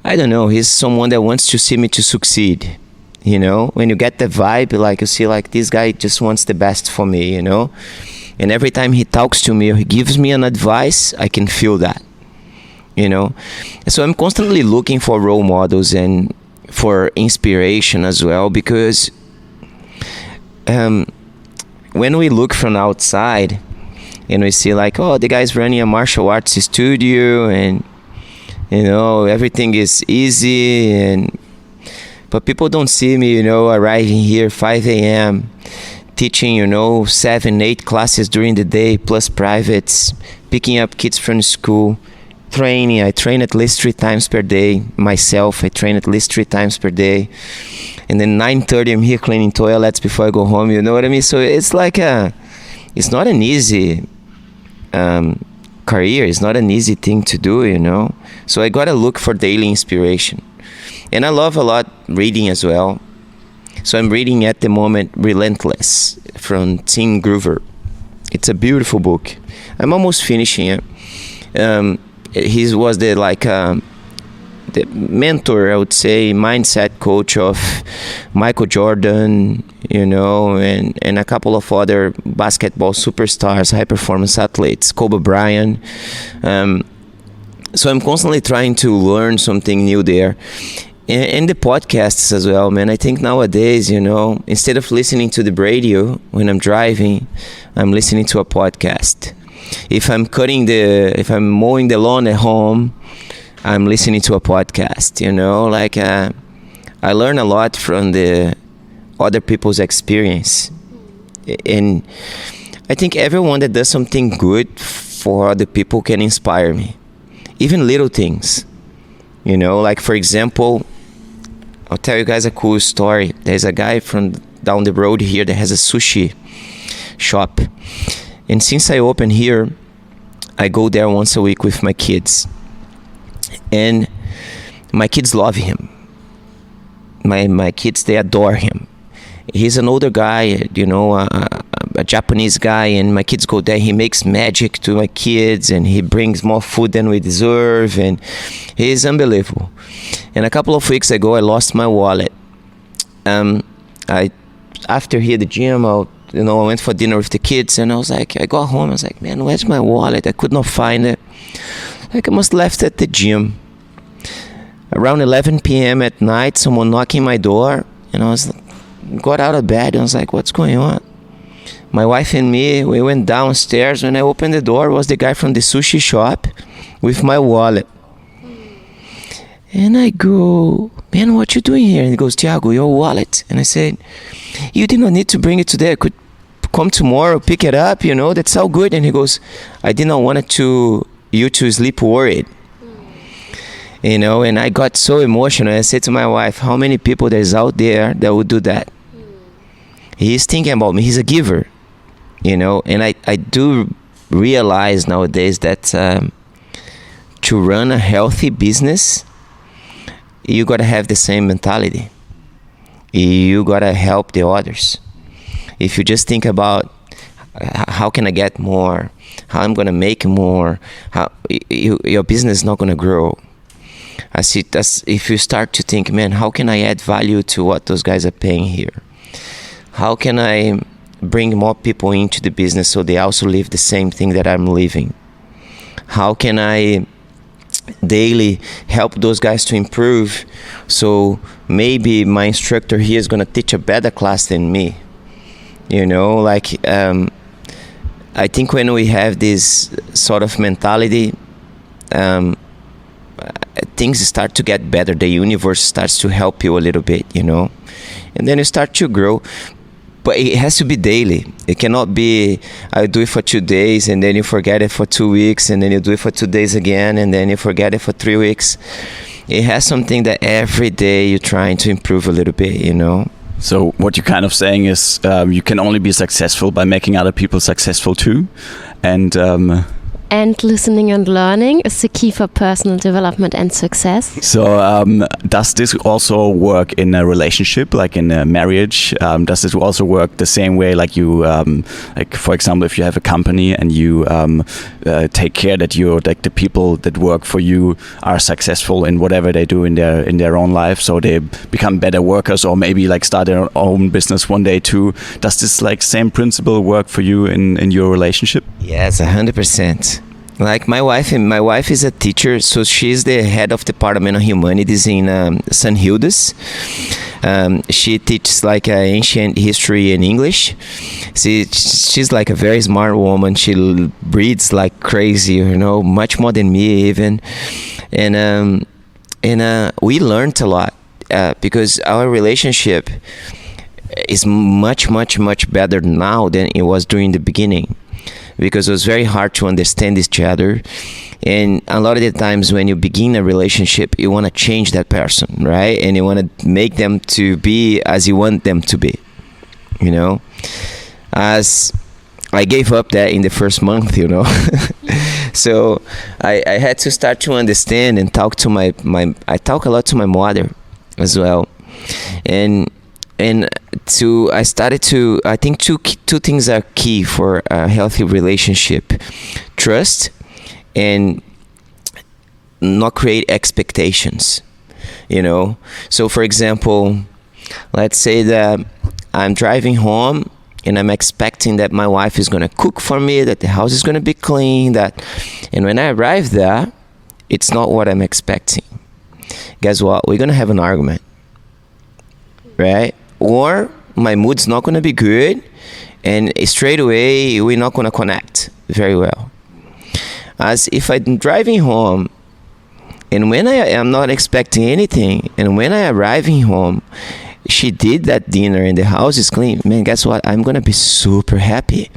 don't know, he's someone that wants to see me to succeed. When you get the vibe, like you see like this guy just wants the best for me, And every time he talks to me or he gives me an advice, I can feel that, So I'm constantly looking for role models and for inspiration as well, because when we look from outside and we see like, oh, the guy's running a martial arts studio and everything is easy, but people don't see me arriving here 5 a.m. teaching 7-8 classes during the day plus privates, picking up kids from school, training. I train at least 3 times per day myself. I train at least 3 times per day. And then 9:30 I'm here cleaning toilets before I go home, you know what I mean? So it's like it's not an easy career. It's not an easy thing to do, So I gotta look for daily inspiration. And I love a lot reading as well. So I'm reading at the moment Relentless from Tim Groover. It's a beautiful book. I'm almost finishing it. He was the mentor, I would say, mindset coach of Michael Jordan, and a couple of other basketball superstars, high performance athletes, Kobe Bryant. So I'm constantly trying to learn something new there. And the podcasts as well, man. I think nowadays, instead of listening to the radio when I'm driving, I'm listening to a podcast. If I'm mowing the lawn at home, I'm listening to a podcast, I learn a lot from the other people's experience. And I think everyone that does something good for other people can inspire me. Even little things, like for example, I'll tell you guys a cool story. There's a guy from down the road here that has a sushi shop. And since I opened here, I go there once a week with my kids. And my kids love him. My kids, they adore him. He's an older guy, a Japanese guy, and my kids go there. He makes magic to my kids, and he brings more food than we deserve, and he's unbelievable. And a couple of weeks ago, I lost my wallet. After here at the gym, I went for dinner with the kids, and I got home, I was like, man, where's my wallet? I could not find it. I must left it at the gym. Around 11 p.m. at night, someone knocking my door, and got out of bed, and I was like, what's going on? My wife and me, we went downstairs. When I opened the door, was the guy from the sushi shop with my wallet. And I go, man, what you doing here? And he goes, Thiago, your wallet. And I said, you did not need to bring it today. I could come tomorrow, pick it up, that's all good. And he goes, I did not want you to sleep worried. And I got so emotional. I said to my wife, how many people there's out there that would do that? He's thinking about me. He's a giver, and I do realize nowadays that to run a healthy business, you got to have the same mentality. You got to help the others. If you just think about how can I get more, how I'm going to make more, your business is not going to grow. I see that's if you start to think, man, how can I add value to what those guys are paying here? How can I bring more people into the business so they also live the same thing that I'm living? How can I daily help those guys to improve, so maybe my instructor here is going to teach a better class than me? You know, like I think when we have this sort of mentality, things start to get better. The universe starts to help you a little bit, you know, and then you start to grow. But it has to be daily. It cannot be, I do it for 2 days and then you forget it for 2 weeks, and then you do it for 2 days again and then you forget it for 3 weeks. It has something that every day you're trying to improve a little bit, you know. So what you're kind of saying is you can only be successful by making other people successful too. And listening and learning is the key for personal development and success. So does this also work in a relationship, like in a marriage? Does it also work the same way, like you, like for example, if you have a company and you take care that the people that work for you are successful in whatever they do in their own life, so they become better workers, or maybe like start their own business one day too. Does this like same principle work for you in your relationship? Yes, 100%. Like my wife is a teacher, so she's the head of Department of Humanities in St. Hilda's. She teaches like ancient history and English. She's like a very smart woman. She reads like crazy, you know, much more than me even. And we learned a lot because our relationship is much better now than it was during the beginning, because it was very hard to understand each other. And a lot of the times when you begin a relationship, you want to change that person, right? And you want to make them to be as you want them to be, you know. As I gave up that in the first month, you know. So I had to start to understand and talk to I talk a lot to my mother as well. I think two things are key for a healthy relationship: trust and not create expectations, you know. So for example, let's say that I'm driving home and I'm expecting that my wife is going to cook for me, that the house is going to be clean, and when I arrive there, it's not what I'm expecting. Guess what? We're going to have an argument, right? Or my mood's not going to be good, and straight away we're not going to connect very well. As if I'm driving home, and when I am not expecting anything, and when I arriving home, she did that dinner and the house is clean, man, guess what? I'm going to be super happy,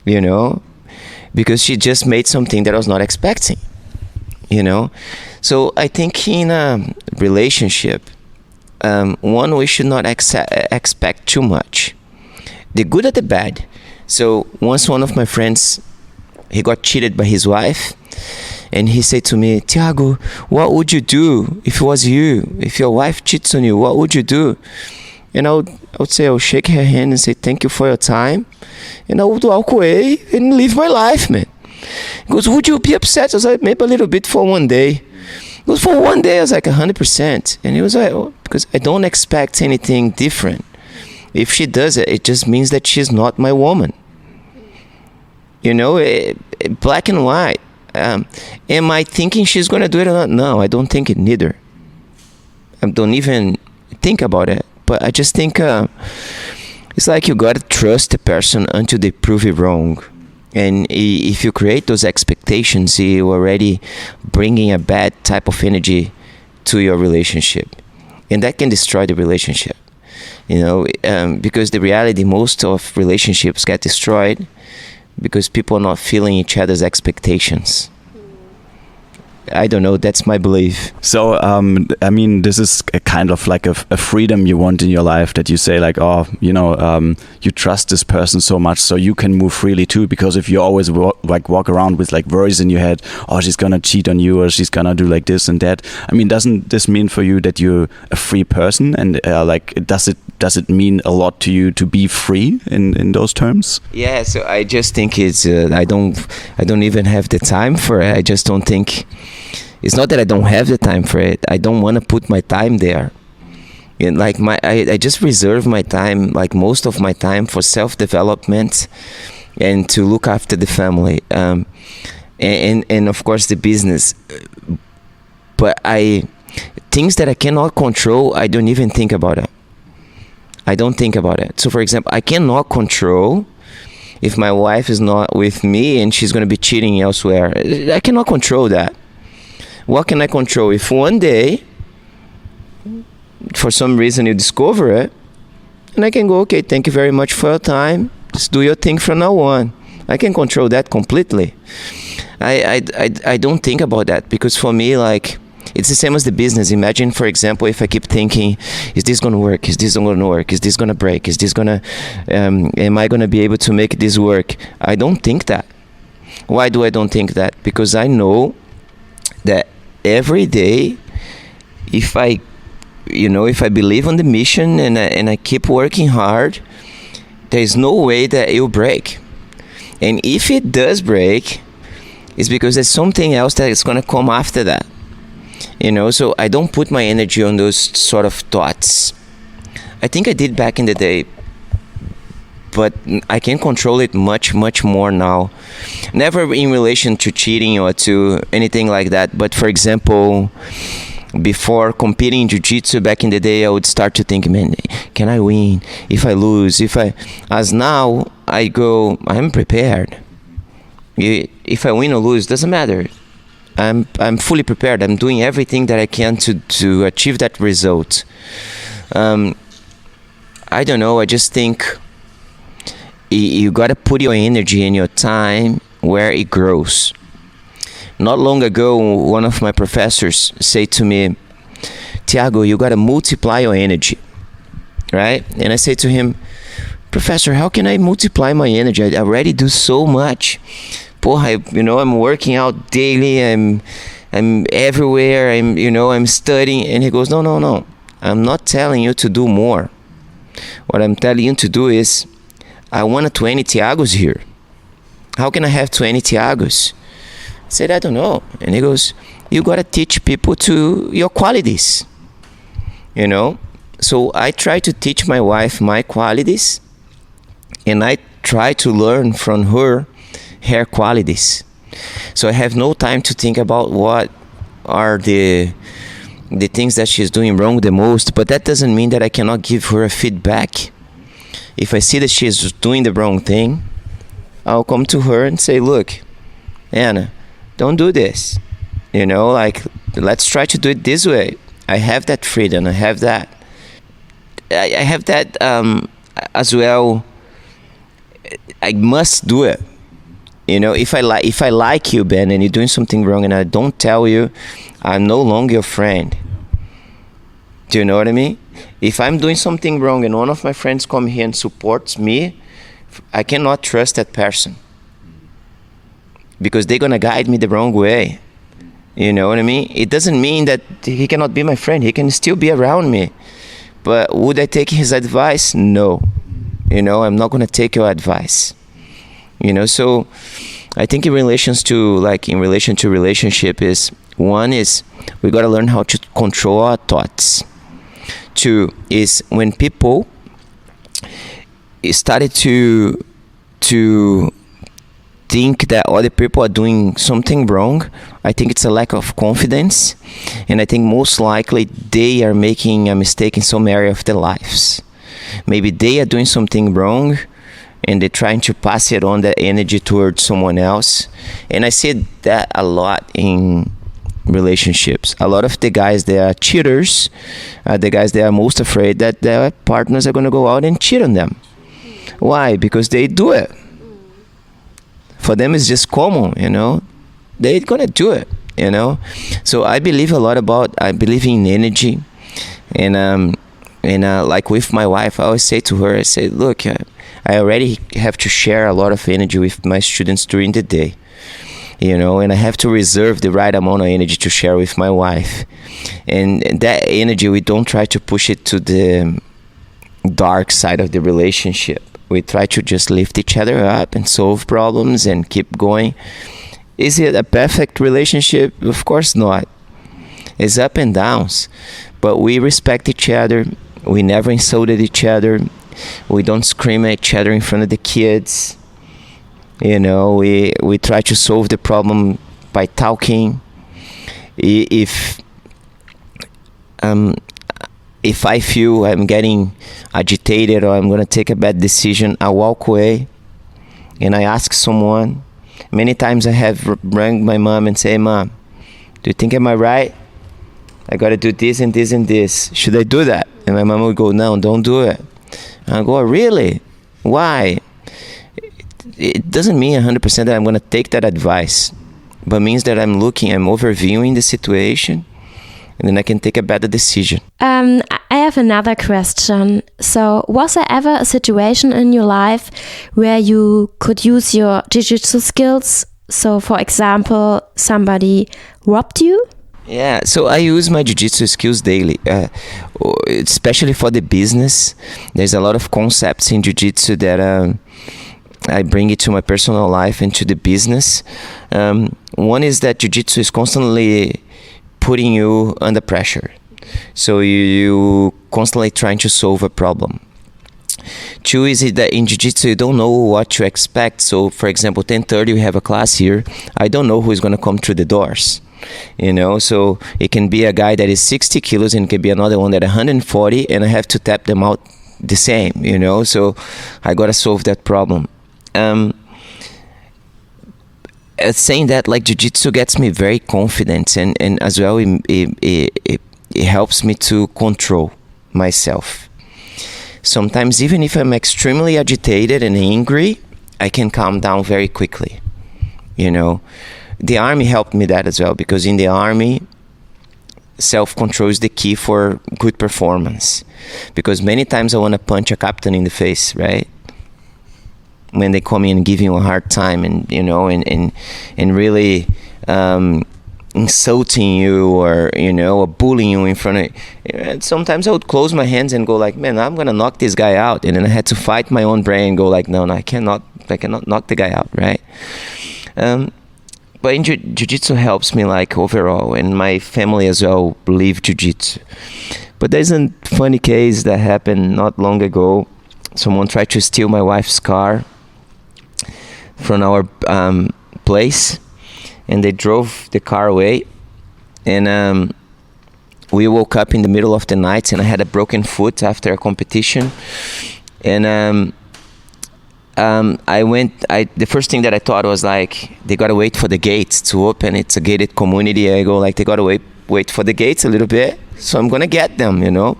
you know, because she just made something that I was not expecting, you know. So I think in a relationship, one, we should not expect too much, the good or the bad. So once one of my friends, he got cheated by his wife, and he said to me, "Thiago, what would you do if it was you? If your wife cheats on you, what would you do?" And I would say, I'll shake her hand and say, "Thank you for your time," and I would walk away and live my life, man. He goes, "Would you be upset?" I was like, "Maybe a little bit for one day." It was for one day. I was like 100%. And he was like, "Oh, because I don't expect anything different. If she does it, it just means that she's not my woman." You know, black and white. Am I thinking she's going to do it or not? No, I don't think it neither. I don't even think about it. But I just think it's like you got to trust the person until they prove it wrong. And if you create those expectations, you're already bringing a bad type of energy to your relationship. And that can destroy the relationship. You know, because the reality, most of relationships get destroyed because people are not feeling each other's expectations. I don't know, that's my belief. So, I mean, this is a kind of like a freedom you want in your life, that you say like, oh, you know, you trust this person so much so you can move freely too, because if you always walk around with like worries in your head, oh, she's gonna cheat on you or she's gonna do like this and that. I mean, doesn't this mean for you that you're a free person? And like, does it mean a lot to you to be free in those terms? Yeah, so I just think it's, I don't even have the time for it. I just don't think. It's not that I don't have the time for it. I don't want to put my time there. And like I just reserve my time, like most of my time, for self-development and to look after the family, and of course the business. But things that I cannot control, I don't even think about it. I don't think about it. So for example, I cannot control if my wife is not with me and she's going to be cheating elsewhere. I cannot control that. What can I control? If one day, for some reason, you discover it, and I can go, okay, thank you very much for your time. Just do your thing from now on. I can control that completely. I don't think about that, because for me, like, it's the same as the business. Imagine, for example, if I keep thinking, is this going to work? Is this going to work? Is this going to break? Is this going to, am I going to be able to make this work? I don't think that. Why do I don't think that? Because I know that every day, if I believe on the mission and I keep working hard, there's no way that it will break. And if it does break, it's because there's something else that is going to come after that. So I don't put my energy on those sort of thoughts. I think I did back in the day, but I can control it much, much more now. Never in relation to cheating or to anything like that. But for example, before competing in Jiu-Jitsu back in the day, I would start to think, man, can I win? If I lose, as now I go, I'm prepared. If I win or lose, doesn't matter. I'm fully prepared. I'm doing everything that I can to achieve that result. I don't know. I just think you gotta put your energy and your time where it grows. Not long ago, one of my professors said to me, Thiago, you gotta multiply your energy, right? And I said to him, Professor, how can I multiply my energy? I already do so much. I'm working out daily. I'm everywhere. I'm studying. And he goes, no. I'm not telling you to do more. What I'm telling you to do is, I want 20 Thiagos here. How can I have 20 Thiagos? I said, I don't know. And he goes, you got to teach people to your qualities. So I try to teach my wife my qualities, and I try to learn from her qualities. So I have no time to think about what are the things that she's doing wrong the most, but that doesn't mean that I cannot give her a feedback. If I see that she's doing the wrong thing, I'll come to her and say, look, Anna, don't do this. Let's try to do it this way. I have that freedom. I have that. I have that as well. I must do it. If I like you, Ben, and you're doing something wrong, and I don't tell you, I'm no longer your friend. Do you know what I mean? If I'm doing something wrong and one of my friends come here and supports me, I cannot trust that person, because they're gonna guide me the wrong way. You know what I mean? It doesn't mean that he cannot be my friend. He can still be around me. But would I take his advice? No. I'm not gonna take your advice. So I think in relation to relationship is, one is we got to learn how to control our thoughts. Two is when people started to think that other people are doing something wrong, I think it's a lack of confidence, and I think most likely they are making a mistake in some area of their lives. Maybe they are doing something wrong, and they're trying to pass it on, that energy towards someone else. And I see that a lot in relationships. A lot of the guys that are cheaters are the guys that are most afraid that their partners are going to go out and cheat on them. Why? Because they do it. For them, it's just common, They're going to do it, So I believe I believe in energy. And like with my wife, I always say to her, I say, look, I already have to share a lot of energy with my students during the day, and I have to reserve the right amount of energy to share with my wife. And that energy, we don't try to push it to the dark side of the relationship. We try to just lift each other up and solve problems and keep going. Is it a perfect relationship? Of course not. It's up and downs. But we respect each other. We never insulted each other. We don't scream at each other in front of the kids. You know, we try to solve the problem by talking. If I feel I'm getting agitated or I'm gonna take a bad decision, I walk away and I ask someone. Many times I have rang my mom and say, "Mom, do you think am I right? I gotta do this and this and this. Should I do that?" And my mom would go, "No, don't do it." And I go, "Oh, really? Why?" It doesn't mean 100% that I'm gonna take that advice, but means that I'm overviewing the situation, and then I can take a better decision. I have another question. So, was there ever a situation in your life where you could use your jiu-jitsu skills? So, for example, somebody robbed you? Yeah, so I use my jiu-jitsu skills daily, especially for the business. There's a lot of concepts in jiu-jitsu that I bring it to my personal life and to the business. One is that jiu-jitsu is constantly putting you under pressure. So you constantly trying to solve a problem. Two is that in jiu-jitsu you don't know what to expect. So for example, 10:30 we have a class here. I don't know who is going to come through the doors. You know, so it can be a guy that is 60 kilos and it can be another one that 140, and I have to tap them out the same, you know, so I got to solve that problem. Saying that, like, jiu-jitsu gets me very confident, and as well it helps me to control myself. Sometimes even if I'm extremely agitated and angry, I can calm down very quickly, you know. The army helped me that as well, because in the army, self-control is the key for good performance. Because many times I want to punch a captain in the face, right? When they come in and give you a hard time, and you know, and really insulting you, or you know, or bullying you in front of. And sometimes I would close my hands and go like, "Man, I'm gonna knock this guy out," and then I had to fight my own brain and go like, "No, I cannot knock the guy out," right? But in jiu-jitsu helps me, like, overall, and my family as well live jiu-jitsu. But there's a funny case that happened not long ago. Someone tried to steal my wife's car from our place, and they drove the car away. And we woke up in the middle of the night, and I had a broken foot after a competition. And the first thing that I thought was like, they gotta wait for the gates to open. It's a gated community. I go like, they gotta wait for the gates a little bit, so I'm gonna get them, you know.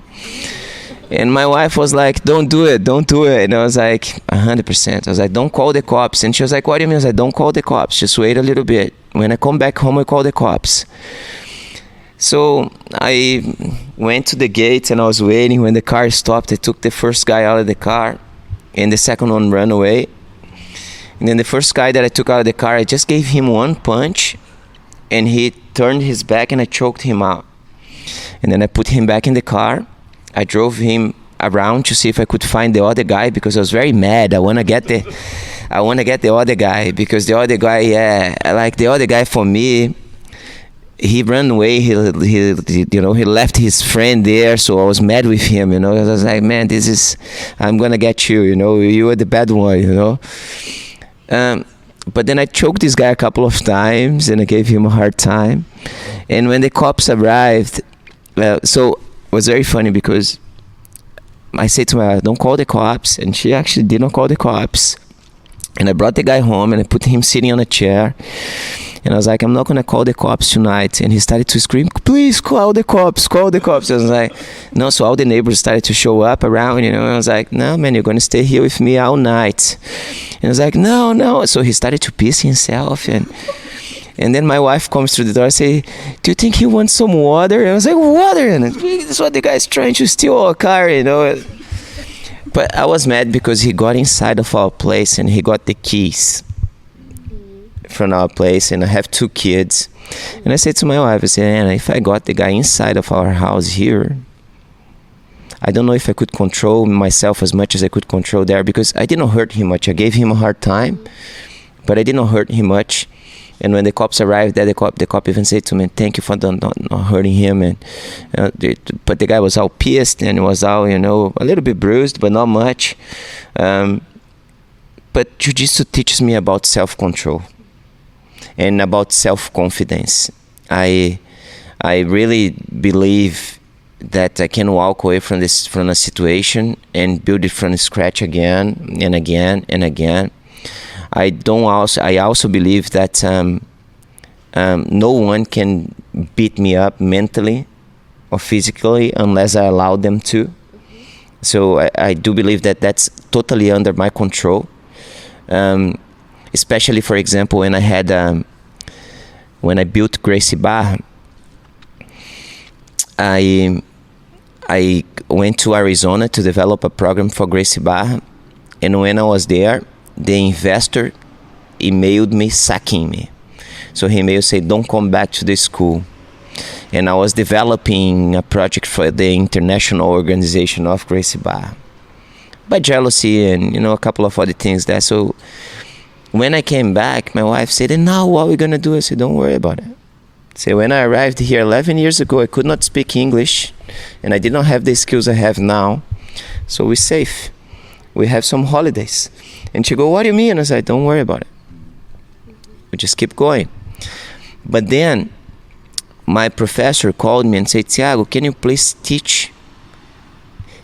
And my wife was like, don't do it. And I was like, 100%. I was like, don't call the cops. And she was like, what do you mean? I was like, don't call the cops, just wait a little bit. When I come back home, I call the cops. So I went to the gate and I was waiting. When the car stopped, I took the first guy out of the car, and the second one ran away. And then the first guy that I took out of the car, I just gave him one punch, and he turned his back and I choked him out. And then I put him back in the car. I drove him around to see if I could find the other guy, because I was very mad. I want to get the other guy, because the other guy, the other guy, for me, he ran away. He left his friend there, so I was mad with him, you know. I was like, man, I'm gonna get you, you know. You are the bad one, you know. But then I choked this guy a couple of times, and I gave him a hard time. And when the cops arrived, so it was very funny, because I said to her, don't call the cops, and she actually did not call the cops. And I brought the guy home, and I put him sitting on a chair, and I was like, I'm not gonna call the cops tonight. And he started to scream, please call the cops. I was like, no. So all the neighbors started to show up around, you know. And I was like, no, man, you're gonna stay here with me all night. And I was like, no. So he started to piss himself, and then my wife comes through the door and say, do you think he wants some water? And I was like, water? And this is what the guy's trying to steal our car, you know. But I was mad because he got inside of our place and he got the keys from our place, and I have 2 kids. And I said to my wife, I said, Anna, if I got the guy inside of our house here, I don't know if I could control myself as much as I could control there, because I didn't hurt him much. I gave him a hard time, but I didn't hurt him much. And when the cops arrived there, the cop even said to me, "Thank you for not hurting him." And but the guy was all pissed and was all, a little bit bruised, but not much. But Jiu-Jitsu teaches me about self-control and about self-confidence. I really believe that I can walk away from a situation and build it from scratch again and again and again. I also believe that no one can beat me up mentally or physically unless I allow them to. So I do believe that that's totally under my control. Especially, for example, when I built Gracie Barra, I went to Arizona to develop a program for Gracie Barra, and when I was there, the investor emailed me sacking me. So he emailed saying, "Don't come back to the school." And I was developing a project for the international organization of Gracie Barra. By jealousy and, a couple of other things there. So when I came back, my wife said, "And now what are we going to do?" I said, "Don't worry about it." So when I arrived here 11 years ago, I could not speak English and I did not have the skills I have now. So we're safe. We have some holidays. And she go, "What do you mean?" I said, "Don't worry about it. We just keep going." But then my professor called me and said, "Thiago, can you please teach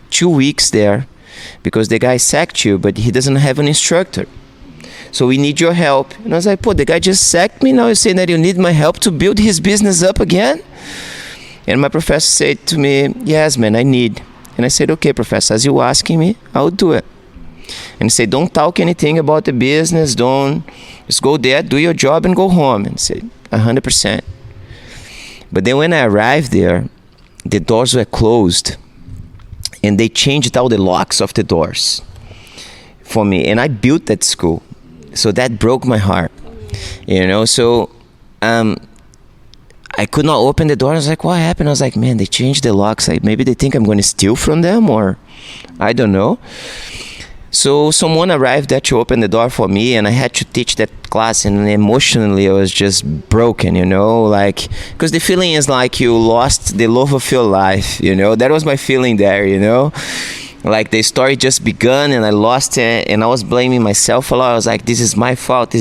2 weeks there? Because the guy sacked you, but he doesn't have an instructor. So we need your help." And I was like, "The guy just sacked me. Now you're saying that you need my help to build his business up again?" And my professor said to me, "Yes, man, I need." And I said, "Okay, professor, as you asking me, I'll do it." And he said, "Don't talk anything about the business. Just go there, do your job, and go home." And I said, 100%. But then when I arrived there, the doors were closed. And they changed all the locks of the doors for me. And I built that school. So that broke my heart. So I could not open the door. I was like, "What happened?" I was like, "Man, they changed the locks. Like, maybe they think I'm going to steal from them, or I don't know." So someone arrived there to open the door for me, and I had to teach that class, and emotionally I was just broken, because the feeling is like you lost the love of your life, that was my feeling there, like the story just begun and I lost it, and I was blaming myself a lot. I was like, this is my fault,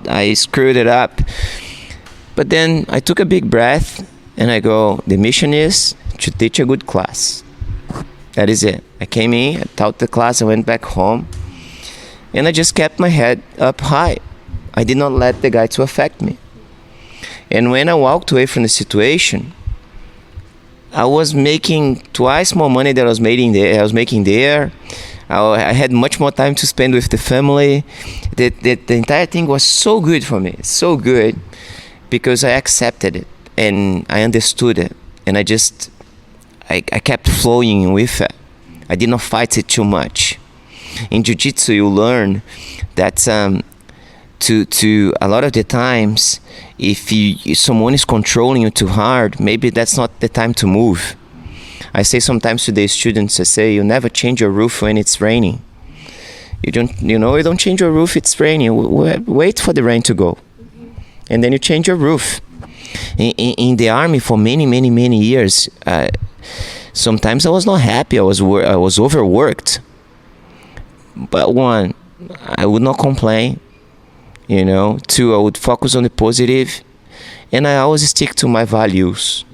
I screwed it up. But then I took a big breath and I go, the mission is to teach a good class. That is it. I came in, I taught the class, I went back home, and I just kept my head up high. I did not let the guy to affect me. And when I walked away from the situation, I was making twice more money than I was making there. I had much more time to spend with the family. The entire thing was so good for me, so good, because I accepted it and I understood it, and I kept flowing with it. I did not fight it too much. In Jiu-Jitsu, you learn that to a lot of the times, if someone is controlling you too hard, maybe that's not the time to move. I say sometimes to the students, I say, you never change your roof when it's raining. You don't change your roof, it's raining. Wait for the rain to go, and then you change your roof. In the army for many, many, many years, sometimes I was not happy. I was overworked. But one, I would not complain. Two, I would focus on the positive, and I always stick to my values.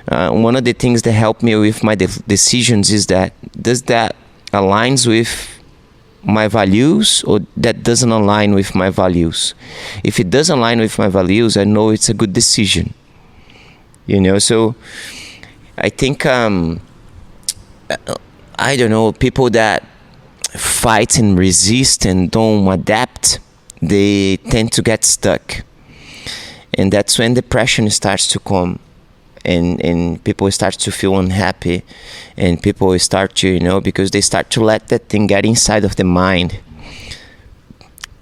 One of the things that helped me with my decisions is does that aligns with my values, or that doesn't align with my values? If it doesn't align with my values, I know it's a good decision. So I think I don't know, people that fight and resist and don't adapt, they tend to get stuck, and that's when depression starts to come, and people start to feel unhappy, and people start to, because they start to let that thing get inside of the mind.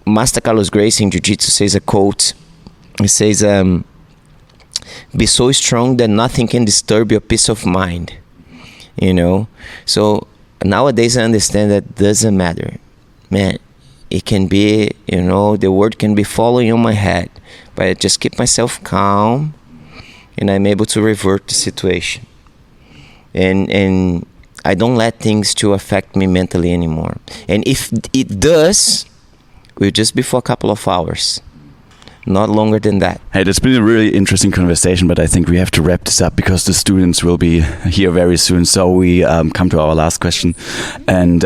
Master Carlos Gracie in Jiu-Jitsu says a quote. He says, "Be so strong that nothing can disturb your peace of mind." So nowadays I understand that doesn't matter, man. It can be, the word can be following on my head, but I just keep myself calm, and I'm able to revert the situation. And I don't let things to affect me mentally anymore. And if it does, it will just be for a couple of hours. Not longer than that. Hey, that's been a really interesting conversation, but I think we have to wrap this up because the students will be here very soon. So we come to our last question. And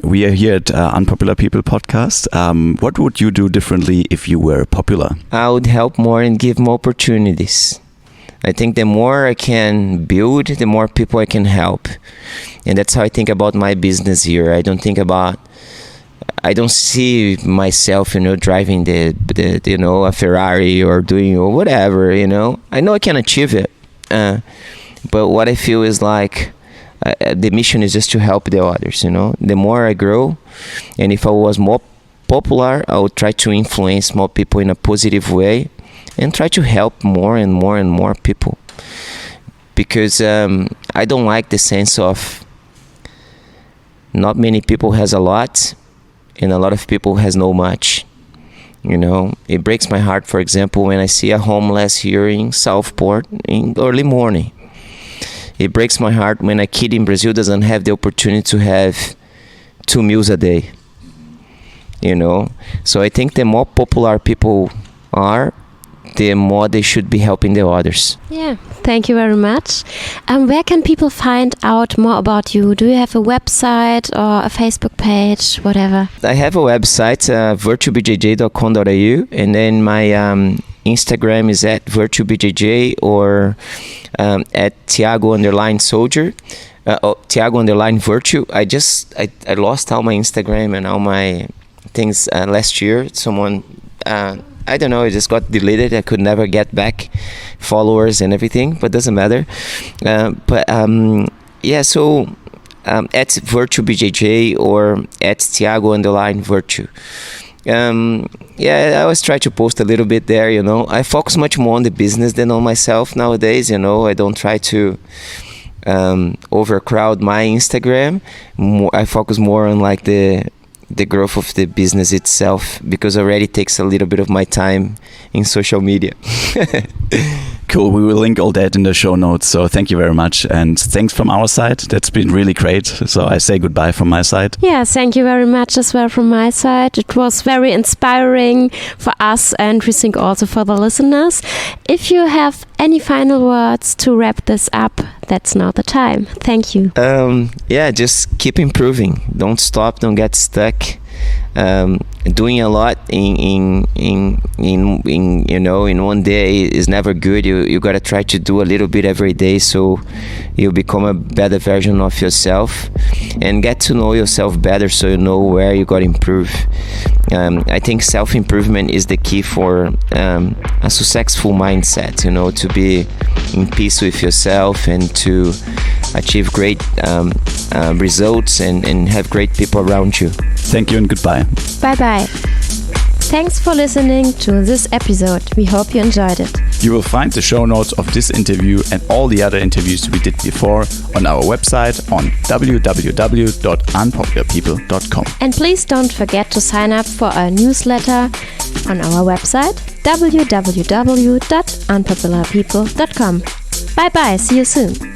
we are here at Unpopular People podcast. What would you do differently if you were popular? I would help more and give more opportunities. I think the more I can build, the more people I can help. And that's how I think about my business here. I don't see myself, driving the a Ferrari or doing or whatever, I know I can achieve it. But what I feel is like the mission is just to help the others, The more I grow, and if I was more popular, I would try to influence more people in a positive way and try to help more and more and more people. Because I don't like the sense of not many people has a lot, and a lot of people has no much. It breaks my heart, for example, when I see a homeless here in Southport in early morning. It breaks my heart when a kid in Brazil doesn't have the opportunity to have 2 meals a day. So I think the more popular people are, the more they should be helping the others. Yeah, thank you very much. Where can people find out more about you? Do you have a website or a Facebook page, whatever? I have a website, virtualbjj.com.au, and then my Instagram is at virtualbjj or at Thiago_soldier. Thiago_virtue. I lost all my Instagram and all my things last year. Someone I don't know, it just got deleted. I could never get back followers and everything, but doesn't matter. So at virtualbjj or at Thiago_virtue. I always try to post a little bit there, I focus much more on the business than on myself nowadays, I don't try to overcrowd my Instagram. I focus more on like the growth of the business itself, because already takes a little bit of my time in social media. Cool. We will link all that in the show notes. So thank you very much. And thanks from our side. That's been really great. So I say goodbye from my side. Yeah, thank you very much as well from my side. It was very inspiring for us, and we think also for the listeners. If you have any final words to wrap this up, that's now the time. Thank you. Just keep improving. Don't stop. Don't get stuck. Doing a lot in one day is never good. You gotta try to do a little bit every day, so you become a better version of yourself and get to know yourself better, so you know where you gotta improve. I think self-improvement is the key for a successful mindset, to be in peace with yourself and to achieve great results and have great people around you. Thank you and goodbye. Bye-bye. Thanks for listening to this episode. We hope you enjoyed it. You will find the show notes of this interview and all the other interviews we did before on our website on www.unpopularpeople.com. And please don't forget to sign up for our newsletter on our website www.unpopularpeople.com. Bye-bye. See you soon.